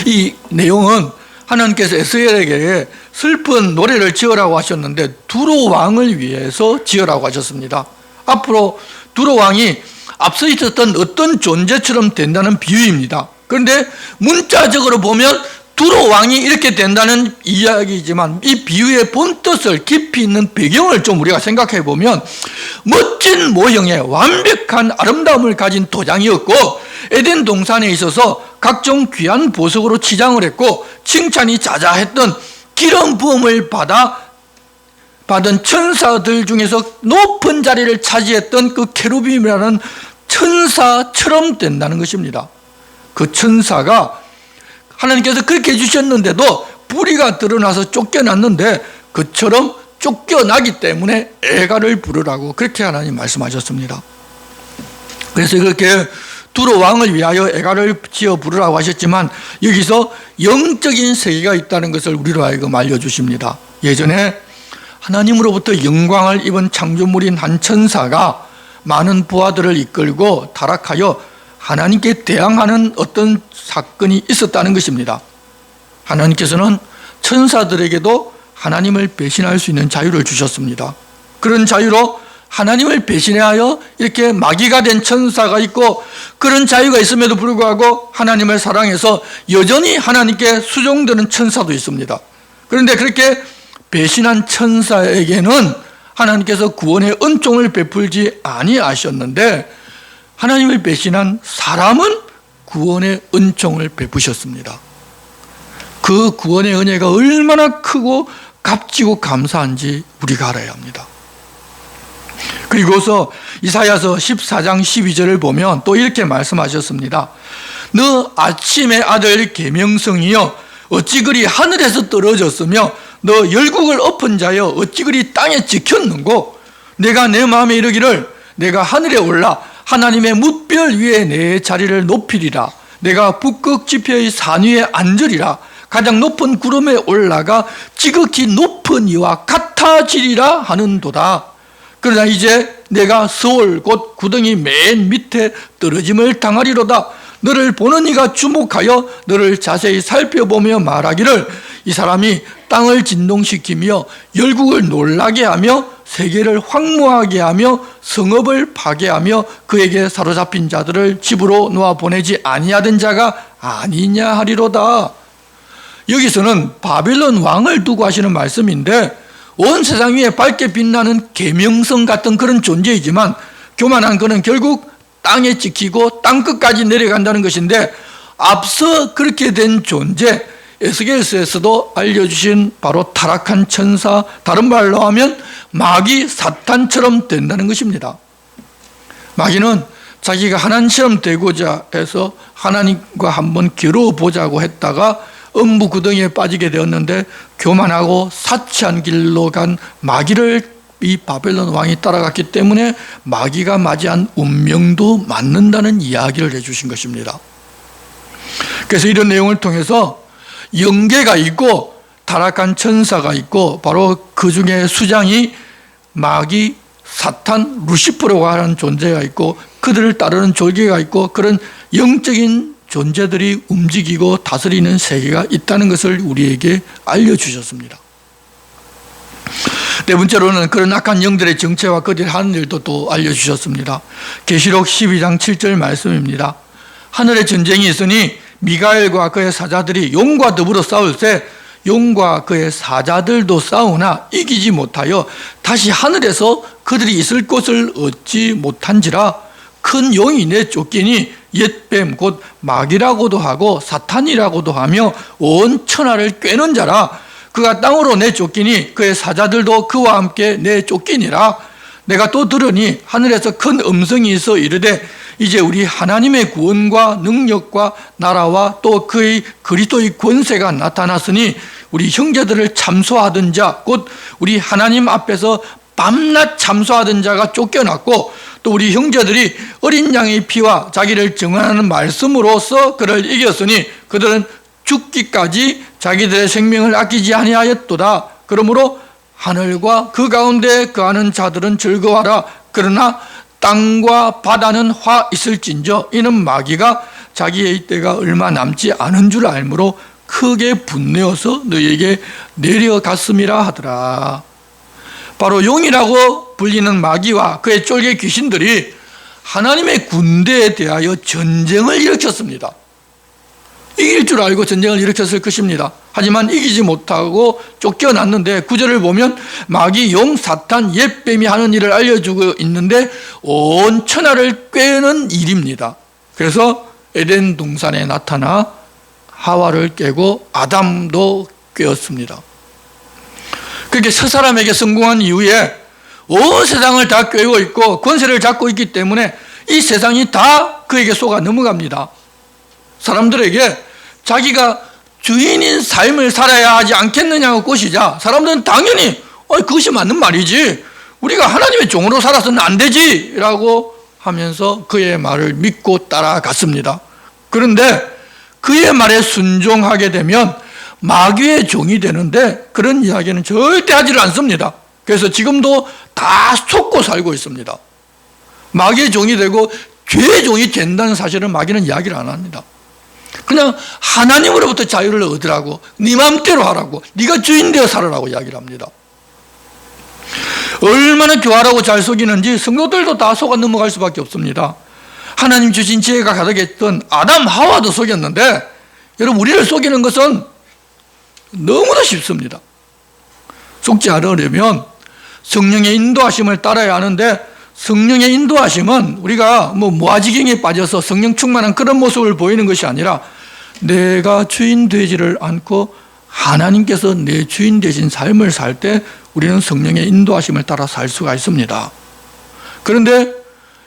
이 내용은 하나님께서 에스겔에게 슬픈 노래를 지으라고 하셨는데 두로 왕을 위해서 지으라고 하셨습니다. 앞으로 두로 왕이 앞서 있었던 어떤 존재처럼 된다는 비유입니다. 그런데 문자적으로 보면 두로 왕이 이렇게 된다는 이야기이지만 이 비유의 본뜻을 깊이 있는 배경을 좀 우리가 생각해 보면 멋진 모형의 완벽한 아름다움을 가진 도장이었고 에덴 동산에 있어서 각종 귀한 보석으로 치장을 했고 칭찬이 자자했던 기름 부음을 받은 천사들 중에서 높은 자리를 차지했던 그 케루빔이라는 천사처럼 된다는 것입니다. 그 천사가 하나님께서 그렇게 해주셨는데도 불의가 드러나서 쫓겨났는데 그처럼 쫓겨나기 때문에 애가를 부르라고 그렇게 하나님 말씀하셨습니다. 그래서 그렇게 두로 왕을 위하여 애가를 지어 부르라고 하셨지만 여기서 영적인 세계가 있다는 것을 우리로 하여금 알려주십니다. 예전에 하나님으로부터 영광을 입은 창조물인 한 천사가 많은 부하들을 이끌고 타락하여 하나님께 대항하는 어떤 사건이 있었다는 것입니다. 하나님께서는 천사들에게도 하나님을 배신할 수 있는 자유를 주셨습니다. 그런 자유로 하나님을 배신하여 이렇게 마귀가 된 천사가 있고 그런 자유가 있음에도 불구하고 하나님을 사랑해서 여전히 하나님께 수종되는 천사도 있습니다. 그런데 그렇게 배신한 천사에게는 하나님께서 구원의 은총을 베풀지 아니하셨는데 하나님을 배신한 사람은 구원의 은총을 베푸셨습니다. 그 구원의 은혜가 얼마나 크고 값지고 감사한지 우리가 알아야 합니다. 그리고서 이사야서 14장 12절을 보면 또 이렇게 말씀하셨습니다. 너 아침의 아들 계명성이여 어찌 그리 하늘에서 떨어졌으며 너 열국을 엎은 자여 어찌 그리 땅에 찍혔는고 내가 내 마음에 이르기를 내가 하늘에 올라 하나님의 뭇별 위에 내 자리를 높이리라. 내가 북극 지표의 산 위에 앉으리라. 가장 높은 구름에 올라가 지극히 높은 이와 같아지리라 하는도다. 그러나 이제 내가 서울 곧 구덩이 맨 밑에 떨어짐을 당하리로다. 너를 보는 이가 주목하여 너를 자세히 살펴보며 말하기를 이 사람이 땅을 진동시키며 열국을 놀라게 하며 세계를 황무하게 하며 성읍을 파괴하며 그에게 사로잡힌 자들을 집으로 놓아 보내지 아니하던 자가 아니냐 하리로다. 여기서는 바벨론 왕을 두고 하시는 말씀인데, 온 세상 위에 밝게 빛나는 계명성 같은 그런 존재이지만 교만한 그는 결국 땅에 찍히고 땅끝까지 내려간다는 것인데, 앞서 그렇게 된 존재, 에스겔서에서도 알려주신 바로 타락한 천사, 다른 말로 하면 마귀 사탄처럼 된다는 것입니다. 마귀는 자기가 하나님 시험 되고자 해서 하나님과 한번 겨뤄보자고 했다가 음부구덩이에 빠지게 되었는데, 교만하고 사치한 길로 간 마귀를 이 바벨론 왕이 따라갔기 때문에 마귀가 맞이한 운명도 맞는다는 이야기를 해주신 것입니다. 그래서 이런 내용을 통해서 영계가 있고 타락한 천사가 있고, 바로 그 중에 수장이 마귀, 사탄, 루시퍼라고 하는 존재가 있고, 그들을 따르는 졸개가 있고, 그런 영적인 존재들이 움직이고 다스리는 세계가 있다는 것을 우리에게 알려주셨습니다. 네 번째로는 그런 악한 영들의 정체와 그들이 하는 일도 또 알려주셨습니다. 계시록 12장 7절 말씀입니다. 하늘에 전쟁이 있으니 미가엘과 그의 사자들이 용과 더불어 싸울 때 용과 그의 사자들도 싸우나 이기지 못하여 다시 하늘에서 그들이 있을 곳을 얻지 못한지라. 큰 용이 내쫓기니 옛뱀 곧 마귀라고도 하고 사탄이라고도 하며 온 천하를 꿰는 자라. 그가 땅으로 내쫓기니 그의 사자들도 그와 함께 내쫓기니라. 내가 또 들으니 하늘에서 큰 음성이 있어 이르되 이제 우리 하나님의 구원과 능력과 나라와 또 그의 그리스도의 권세가 나타났으니 우리 형제들을 참소하던 자, 곧 우리 하나님 앞에서 밤낮 참소하던 자가 쫓겨났고, 또 우리 형제들이 어린 양의 피와 자기를 증언하는 말씀으로써 그를 이겼으니 그들은 죽기까지 자기들의 생명을 아끼지 아니하였도다. 그러므로 하늘과 그 가운데 거하는 자들은 즐거워하라. 그러나 땅과 바다는 화 있을진저 이는 마귀가 자기의 때가 얼마 남지 않은 줄 알므로 크게 분내어서 너희에게 내려갔음이라 하더라. 바로 용이라고 불리는 마귀와 그의 쫄개 귀신들이 하나님의 군대에 대하여 전쟁을 일으켰습니다. 이길 줄 알고 전쟁을 일으켰을 것입니다. 하지만 이기지 못하고 쫓겨났는데, 구절을 보면 마귀, 용, 사탄, 옛뱀이 하는 일을 알려주고 있는데 온 천하를 꿰는 일입니다. 그래서 에덴 동산에 나타나 하와를 깨고 아담도 꿰었습니다. 그렇게 세 사람에게 성공한 이후에 온 세상을 다 꿰고 있고 권세를 잡고 있기 때문에 이 세상이 다 그에게 속아 넘어갑니다. 사람들에게 자기가 주인인 삶을 살아야 하지 않겠느냐고 꼬시자 사람들은 당연히 그것이 맞는 말이지, 우리가 하나님의 종으로 살아서는 안 되지 라고 하면서 그의 말을 믿고 따라갔습니다. 그런데 그의 말에 순종하게 되면 마귀의 종이 되는데 그런 이야기는 절대 하지를 않습니다. 그래서 지금도 다 속고 살고 있습니다. 마귀의 종이 되고 죄의 종이 된다는 사실은 마귀는 이야기를 안 합니다. 그냥 하나님으로부터 자유를 얻으라고, 네 마음대로 하라고, 네가 주인 되어 살아라고 이야기를 합니다. 얼마나 교활하고 잘 속이는지 성도들도 다 속아 넘어갈 수밖에 없습니다. 하나님 주신 지혜가 가득했던 아담 하와도 속였는데, 여러분 우리를 속이는 것은 너무나 쉽습니다. 속지 않으려면 성령의 인도하심을 따라야 하는데, 성령의 인도하심은 우리가 무아지경에 빠져서 성령 충만한 그런 모습을 보이는 것이 아니라 내가 주인 되지를 않고 하나님께서 내 주인 되신 삶을 살 때 우리는 성령의 인도하심을 따라 살 수가 있습니다. 그런데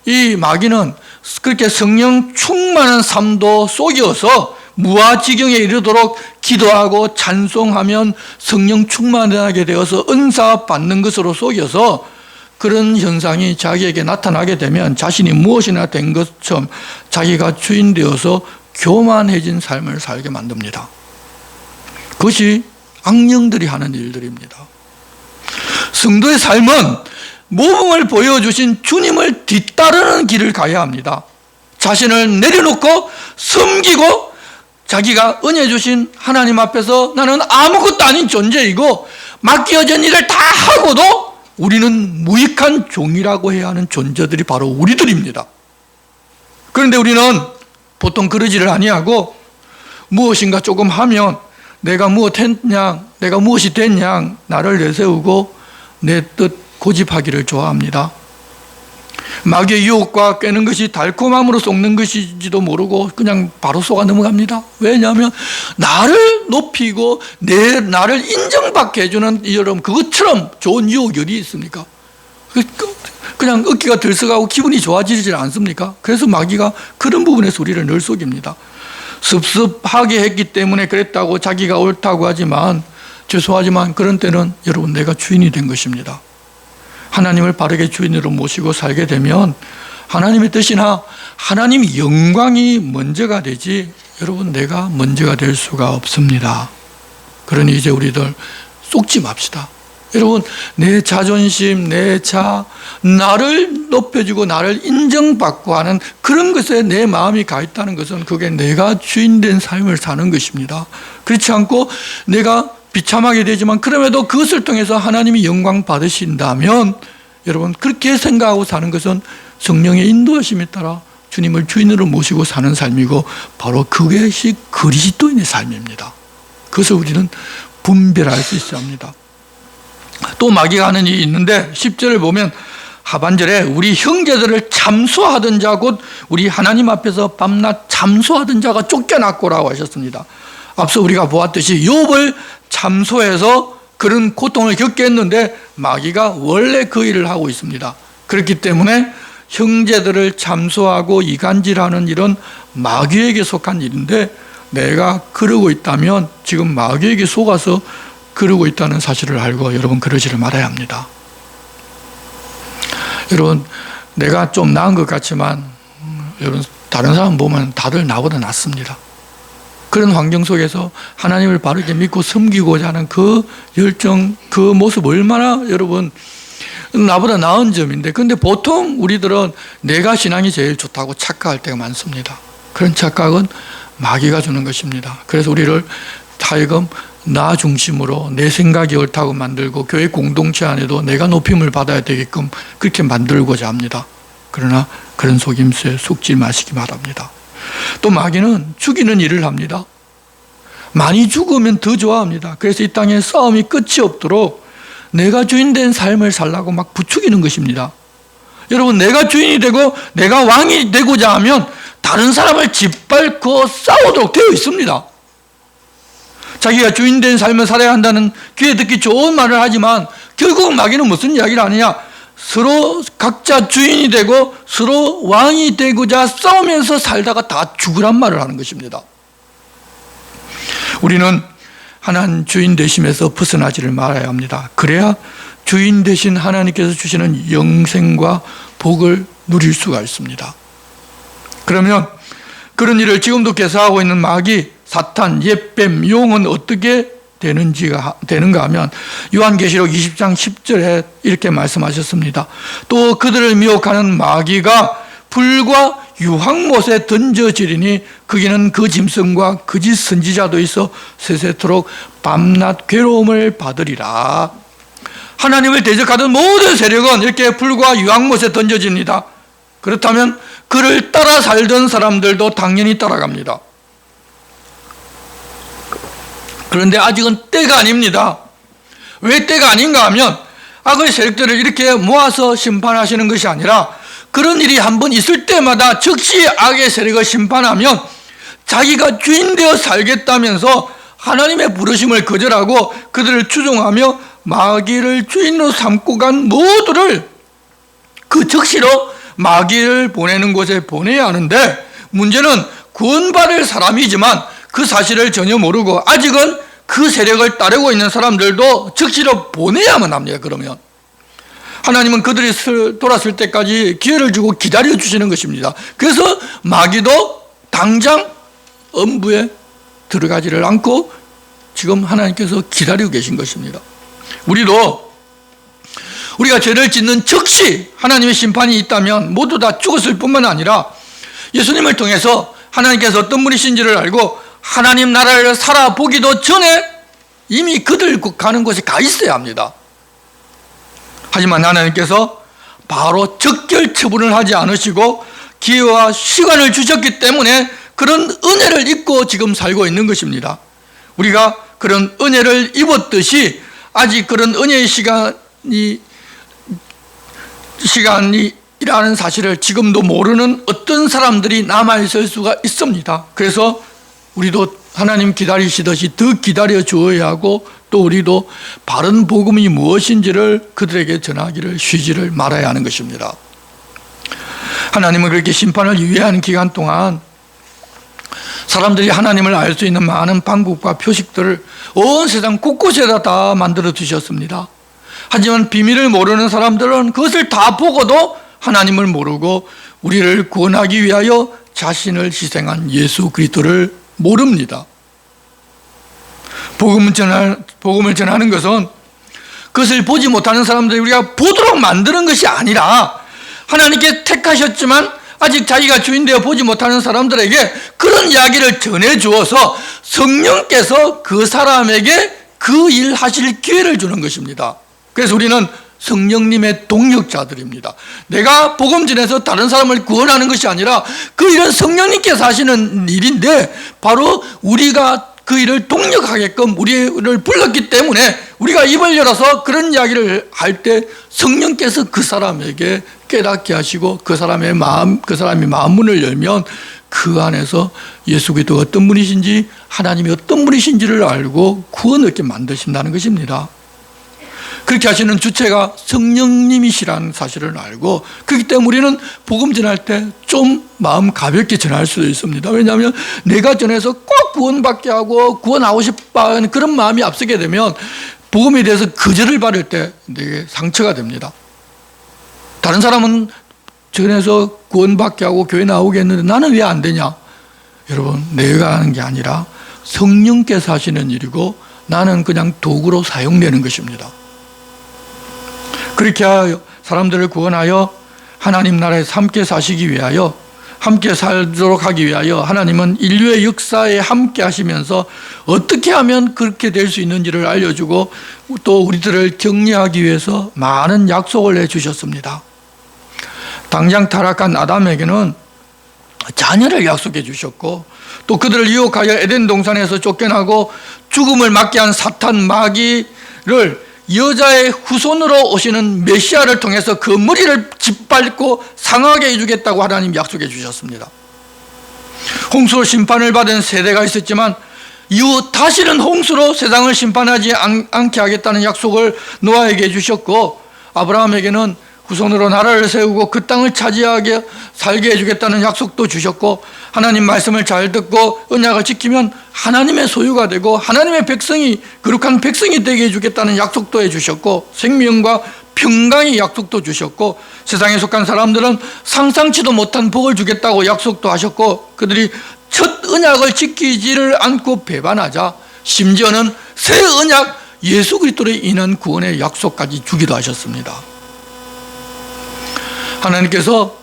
이 마귀는 그렇게 성령 충만한 삶도 속여서 무아지경에 이르도록 기도하고 찬송하면 성령 충만하게 되어서 은사 받는 것으로 속여서 그런 현상이 자기에게 나타나게 되면 자신이 무엇이나 된 것처럼 자기가 주인 되어서 교만해진 삶을 살게 만듭니다. 그것이 악령들이 하는 일들입니다. 성도의 삶은 모범을 보여주신 주님을 뒤따르는 길을 가야 합니다. 자신을 내려놓고 섬기고 자기가 은혜 주신 하나님 앞에서 나는 아무것도 아닌 존재이고 맡겨진 일을 다 하고도 우리는 무익한 종이라고 해야 하는 존재들이 바로 우리들입니다. 그런데 우리는 보통 그러지를 아니하고 무엇인가 조금 하면 내가 무엇했냐, 내가 무엇이 됐냐 나를 내세우고 내 뜻 고집하기를 좋아합니다. 마귀의 유혹과 깨는 것이 달콤함으로 속는 것인지도 모르고 그냥 바로 속아 넘어갑니다. 왜냐하면 나를 높이고 나를 인정받게 해주는 여러분 그것처럼 좋은 유혹이 어디 있습니까? 그냥 어깨가 들썩하고 기분이 좋아지지 않습니까? 그래서 마귀가 그런 부분에서 우리를 늘 속입니다. 습습하게 했기 때문에 그랬다고 자기가 옳다고 하지만 죄송하지만 그런 때는 여러분 내가 주인이 된 것입니다. 하나님을 바르게 주인으로 모시고 살게 되면 하나님의 뜻이나 하나님의 영광이 먼저가 되지 여러분 내가 먼저가 될 수가 없습니다. 그러니 이제 우리들 속지 맙시다. 여러분 내 자존심, 내 나를 높여주고 나를 인정받고 하는 그런 것에 내 마음이 가 있다는 것은 그게 내가 주인된 삶을 사는 것입니다. 그렇지 않고 내가 비참하게 되지만 그럼에도 그것을 통해서 하나님이 영광 받으신다면 여러분 그렇게 생각하고 사는 것은 성령의 인도하심에 따라 주님을 주인으로 모시고 사는 삶이고 바로 그것이 그리스도인의 삶입니다. 그것을 우리는 분별할 수 있어야 합니다. 또 마귀가 하는 일이 있는데 10절을 보면 하반절에 우리 형제들을 참소하던 자 곧 우리 하나님 앞에서 밤낮 참소하던 자가 쫓겨났고라고 하셨습니다. 앞서 우리가 보았듯이 욥을 참소해서 그런 고통을 겪게 했는데 마귀가 원래 그 일을 하고 있습니다. 그렇기 때문에 형제들을 참소하고 이간질하는 일은 마귀에게 속한 일인데 내가 그러고 있다면 지금 마귀에게 속아서 그러고 있다는 사실을 알고 여러분 그러지를 말아야 합니다. 여러분 내가 좀 나은 것 같지만 여러분 다른 사람 보면 다들 나보다 낫습니다. 그런 환경 속에서 하나님을 바르게 믿고 섬기고자 하는 그 열정, 그 모습 얼마나 여러분 나보다 나은 점인데 근데 보통 우리들은 내가 신앙이 제일 좋다고 착각할 때가 많습니다. 그런 착각은 마귀가 주는 것입니다. 그래서 우리를 하여금 나 중심으로 내 생각이 옳다고 만들고 교회 공동체 안에도 내가 높임을 받아야 되게끔 그렇게 만들고자 합니다. 그러나 그런 속임수에 속지 마시기 바랍니다. 또 마귀는 죽이는 일을 합니다. 많이 죽으면 더 좋아합니다. 그래서 이 땅에 싸움이 끝이 없도록 내가 주인된 삶을 살라고 막 부추기는 것입니다. 여러분 내가 주인이 되고 내가 왕이 되고자 하면 다른 사람을 짓밟고 싸우도록 되어 있습니다. 자기가 주인된 삶을 살아야 한다는 귀에 듣기 좋은 말을 하지만 결국 마귀는 무슨 이야기를 하느냐, 서로 각자 주인이 되고 서로 왕이 되고자 싸우면서 살다가 다 죽으란 말을 하는 것입니다. 우리는 하나님 주인 되심에서 벗어나지를 말아야 합니다. 그래야 주인 되신 하나님께서 주시는 영생과 복을 누릴 수가 있습니다. 그러면 그런 일을 지금도 계속하고 있는 마귀, 사탄, 옛뱀, 용은 어떻게 되는가 하면 요한계시록 20장 10절에 이렇게 말씀하셨습니다. 또 그들을 미혹하는 마귀가 불과 유황못에 던져지리니 거기는 그 짐승과 거짓 선지자도 있어 세세토록 밤낮 괴로움을 받으리라. 하나님을 대적하던 모든 세력은 이렇게 불과 유황못에 던져집니다. 그렇다면 그를 따라 살던 사람들도 당연히 따라갑니다. 그런데 아직은 때가 아닙니다. 왜 때가 아닌가 하면 악의 세력들을 이렇게 모아서 심판하시는 것이 아니라 그런 일이 한번 있을 때마다 즉시 악의 세력을 심판하면 자기가 주인 되어 살겠다면서 하나님의 부르심을 거절하고 그들을 추종하며 마귀를 주인으로 삼고 간 모두를 그 즉시로 마귀를 보내는 곳에 보내야 하는데 문제는 구원받을 사람이지만 그 사실을 전혀 모르고 아직은 그 세력을 따르고 있는 사람들도 즉시로 보내야만 합니다. 그러면 하나님은 그들이 돌아설 때까지 기회를 주고 기다려 주시는 것입니다. 그래서 마귀도 당장 엄부에 들어가지를 않고 지금 하나님께서 기다리고 계신 것입니다. 우리가 죄를 짓는 즉시 하나님의 심판이 있다면 모두 다 죽었을 뿐만 아니라 예수님을 통해서 하나님께서 어떤 분이신지를 알고 하나님 나라를 살아보기도 전에 이미 그들 가는 곳에 가 있어야 합니다. 하지만 하나님께서 바로 적결 처분을 하지 않으시고 기회와 시간을 주셨기 때문에 그런 은혜를 입고 지금 살고 있는 것입니다. 우리가 그런 은혜를 입었듯이 아직 그런 은혜의 시간이라는 사실을 지금도 모르는 어떤 사람들이 남아있을 수가 있습니다. 그래서 우리도 하나님 기다리시듯이 더 기다려 주어야 하고, 또 우리도 바른 복음이 무엇인지를 그들에게 전하기를 쉬지를 말아야 하는 것입니다. 하나님은 그렇게 심판을 유예하는 기간 동안 사람들이 하나님을 알 수 있는 많은 방법과 표식들을 온 세상 곳곳에다 다 만들어 두셨습니다. 하지만 비밀을 모르는 사람들은 그것을 다 보고도 하나님을 모르고 우리를 구원하기 위하여 자신을 희생한 예수 그리스도를 모릅니다. 복음을 전하는 것은 그것을 보지 못하는 사람들이 우리가 보도록 만드는 것이 아니라, 하나님께 택하셨지만 아직 자기가 주인되어 보지 못하는 사람들에게 그런 이야기를 전해주어서 성령께서 그 사람에게 그 일 하실 기회를 주는 것입니다. 그래서 우리는 성령님의 동역자들입니다. 내가 복음 전해서 다른 사람을 구원하는 것이 아니라 그 일은 성령님께서 하시는 일인데, 바로 우리가 그 일을 동력하게끔 우리를 불렀기 때문에 우리가 입을 열어서 그런 이야기를 할 때 성령께서 그 사람에게 깨닫게 하시고 그 사람이 마음 문을 열면 그 안에서 예수 그리스도가 어떤 분이신지, 하나님이 어떤 분이신지를 알고 구원을 얻게 만드신다는 것입니다. 그렇게 하시는 주체가 성령님이시라는 사실을 알고, 그렇기 때문에 우리는 복음 전할 때 좀 마음 가볍게 전할 수도 있습니다. 왜냐하면 내가 전해서 꼭 구원받게 하고 구원하고 싶다는 그런 마음이 앞서게 되면 복음에 대해서 거절을 받을 때 내게 상처가 됩니다. 다른 사람은 전해서 구원받게 하고 교회 나오게 했는데 나는 왜 안 되냐? 여러분, 내가 하는 게 아니라 성령께서 하시는 일이고 나는 그냥 도구로 사용되는 것입니다. 그렇게 하여 사람들을 구원하여 하나님 나라에서 함께 사시기 위하여, 함께 살도록 하기 위하여 하나님은 인류의 역사에 함께 하시면서 어떻게 하면 그렇게 될 수 있는지를 알려주고 또 우리들을 격려하기 위해서 많은 약속을 해주셨습니다. 당장 타락한 아담에게는 자녀를 약속해 주셨고, 또 그들을 유혹하여 에덴 동산에서 쫓겨나고 죽음을 맞게 한 사탄 마귀를 여자의 후손으로 오시는 메시아를 통해서 그 머리를 짓밟고 상하게 해주겠다고 하나님 약속해 주셨습니다. 홍수로 심판을 받은 세대가 있었지만 이후 다시는 홍수로 세상을 심판하지 않게 하겠다는 약속을 노아에게 해주셨고, 아브라함에게는 후손으로 나라를 세우고 그 땅을 차지하게 살게 해주겠다는 약속도 주셨고, 하나님 말씀을 잘 듣고 언약을 지키면 하나님의 소유가 되고 하나님의 백성이, 거룩한 백성이 되게 해주겠다는 약속도 해주셨고, 생명과 평강의 약속도 주셨고, 세상에 속한 사람들은 상상치도 못한 복을 주겠다고 약속도 하셨고, 그들이 첫 언약을 지키지를 않고 배반하자 심지어는 새 언약 예수 그리스도로 인한 구원의 약속까지 주기도 하셨습니다. 하나님께서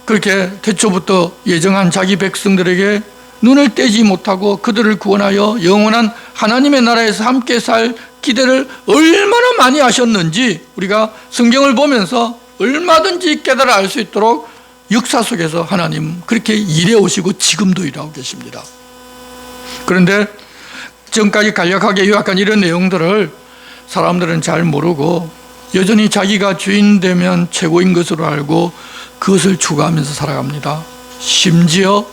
그렇게 태초부터 예정한 자기 백성들에게 눈을 떼지 못하고 그들을 구원하여 영원한 하나님의 나라에서 함께 살 기대를 얼마나 많이 하셨는지 우리가 성경을 보면서 얼마든지 깨달아 알 수 있도록 역사 속에서 하나님 그렇게 일해 오시고 지금도 일하고 계십니다. 그런데 지금까지 간략하게 요약한 이런 내용들을 사람들은 잘 모르고 여전히 자기가 주인 되면 최고인 것으로 알고 그것을 추구하면서 살아갑니다. 심지어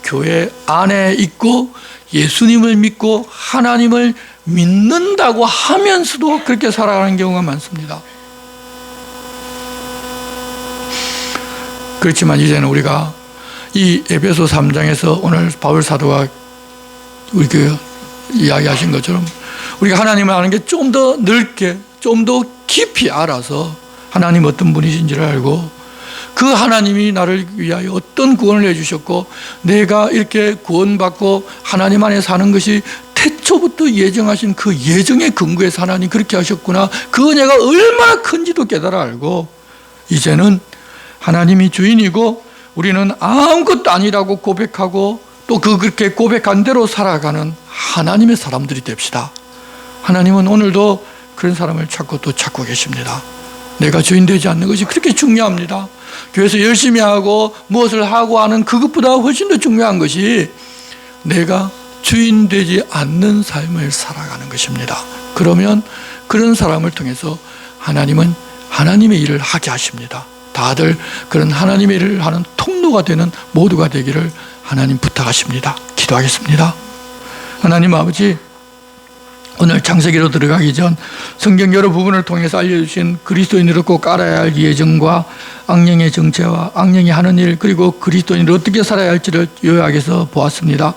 교회 안에 있고 예수님을 믿고 하나님을 믿는다고 하면서도 그렇게 살아가는 경우가 많습니다. 그렇지만 이제는 우리가 이 에베소 3장에서 오늘 바울 사도가 우리가 이야기하신 것처럼 우리가 하나님을 아는 게 좀 더 넓게, 좀 더 깊이 알아서 하나님 어떤 분이신지를 알고 그 하나님이 나를 위하여 어떤 구원을 해주셨고 내가 이렇게 구원받고 하나님 안에 사는 것이 태초부터 예정하신 그 예정의 근거에서 하나님 그렇게 하셨구나, 그 은혜가 얼마나 큰지도 깨달아 알고 이제는 하나님이 주인이고 우리는 아무것도 아니라고 고백하고 또 그렇게 고백한 대로 살아가는 하나님의 사람들이 됩시다. 하나님은 오늘도 그런 사람을 찾고 또 찾고 계십니다. 내가 주인 되지 않는 것이 그렇게 중요합니다. 교회에서 열심히 하고 무엇을 하고 하는 그것보다 훨씬 더 중요한 것이 내가 주인 되지 않는 삶을 살아가는 것입니다. 그러면 그런 사람을 통해서 하나님은 하나님의 일을 하게 하십니다. 다들 그런 하나님의 일을 하는 통로가 되는 모두가 되기를 하나님 부탁하십니다. 기도하겠습니다. 하나님 아버지, 오늘 창세기로 들어가기 전 성경 여러 부분을 통해서 알려주신 그리스도인으로 꼭 알아야 할 예정과 악령의 정체와 악령이 하는 일, 그리고 그리스도인으로 어떻게 살아야 할지를 요약해서 보았습니다.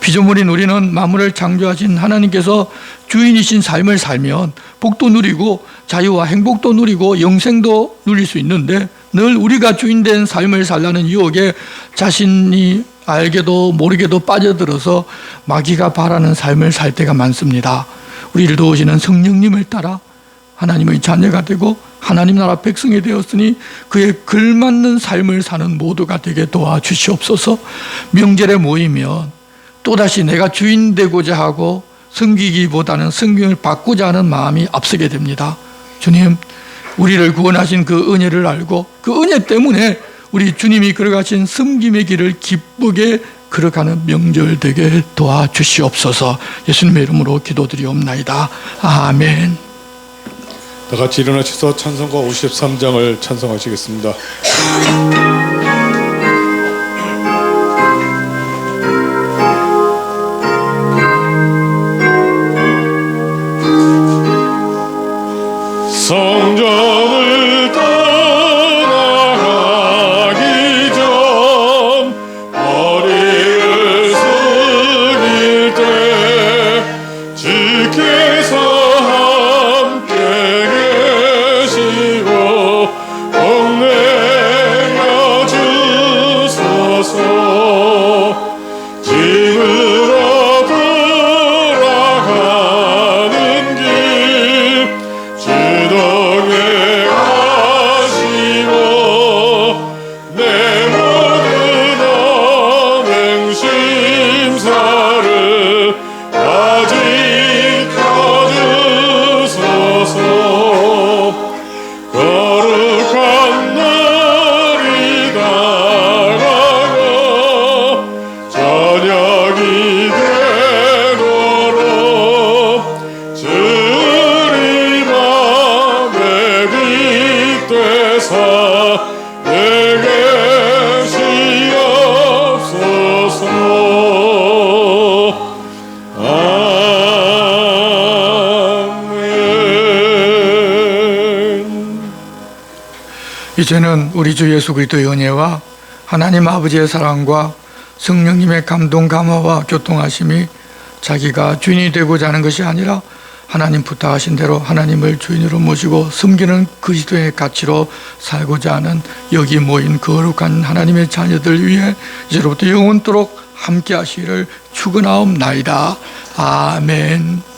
피조물인 우리는 만물을 창조하신 하나님께서 주인이신 삶을 살면 복도 누리고 자유와 행복도 누리고 영생도 누릴 수 있는데, 늘 우리가 주인된 삶을 살라는 유혹에 자신이 알게도 모르게도 빠져들어서 마귀가 바라는 삶을 살 때가 많습니다. 우리를 도우시는 성령님을 따라 하나님의 자녀가 되고 하나님 나라 백성이 되었으니 그에 걸맞는 삶을 사는 모두가 되게 도와주시옵소서. 명절에 모이면 또다시 내가 주인 되고자 하고 섬기기보다는 성경을 받고자 하는 마음이 앞서게 됩니다. 주님, 우리를 구원하신 그 은혜를 알고 그 은혜 때문에 우리 주님이 걸어가신 섬김의 길을 기쁘게 걸어가는 명절 되게 도와주시옵소서. 예수님의 이름으로 기도드리옵나이다. 아멘. 다 같이 일어나셔서 찬송가 53장을 찬송하시겠습니다. 성전을 떠나가기 전 머리를 숙일 때 주께서 함께 계시고 복내려 주소서. 집으로 돌아가는 길 주동에 가시고 내 모든 언행심사를 가지켜 주소서. 거룩한 날이 다가가 저녁이 되도록 주님 맘에 빛 되사 내게 시옵소서. 아멘. 이제는 우리 주 예수 그리스도의 은혜와 하나님 아버지의 사랑과 성령님의 감동 감화와 교통하심이 자기가 주인이 되고자 하는 것이 아니라 하나님 부탁하신 대로 하나님을 주인으로 모시고 섬기는 그리스도의 가치로 살고자 하는 여기 모인 거룩한 하나님의 자녀들 위해 이제로부터 영원토록 함께 하시기를 축원하옵나이다. 아멘.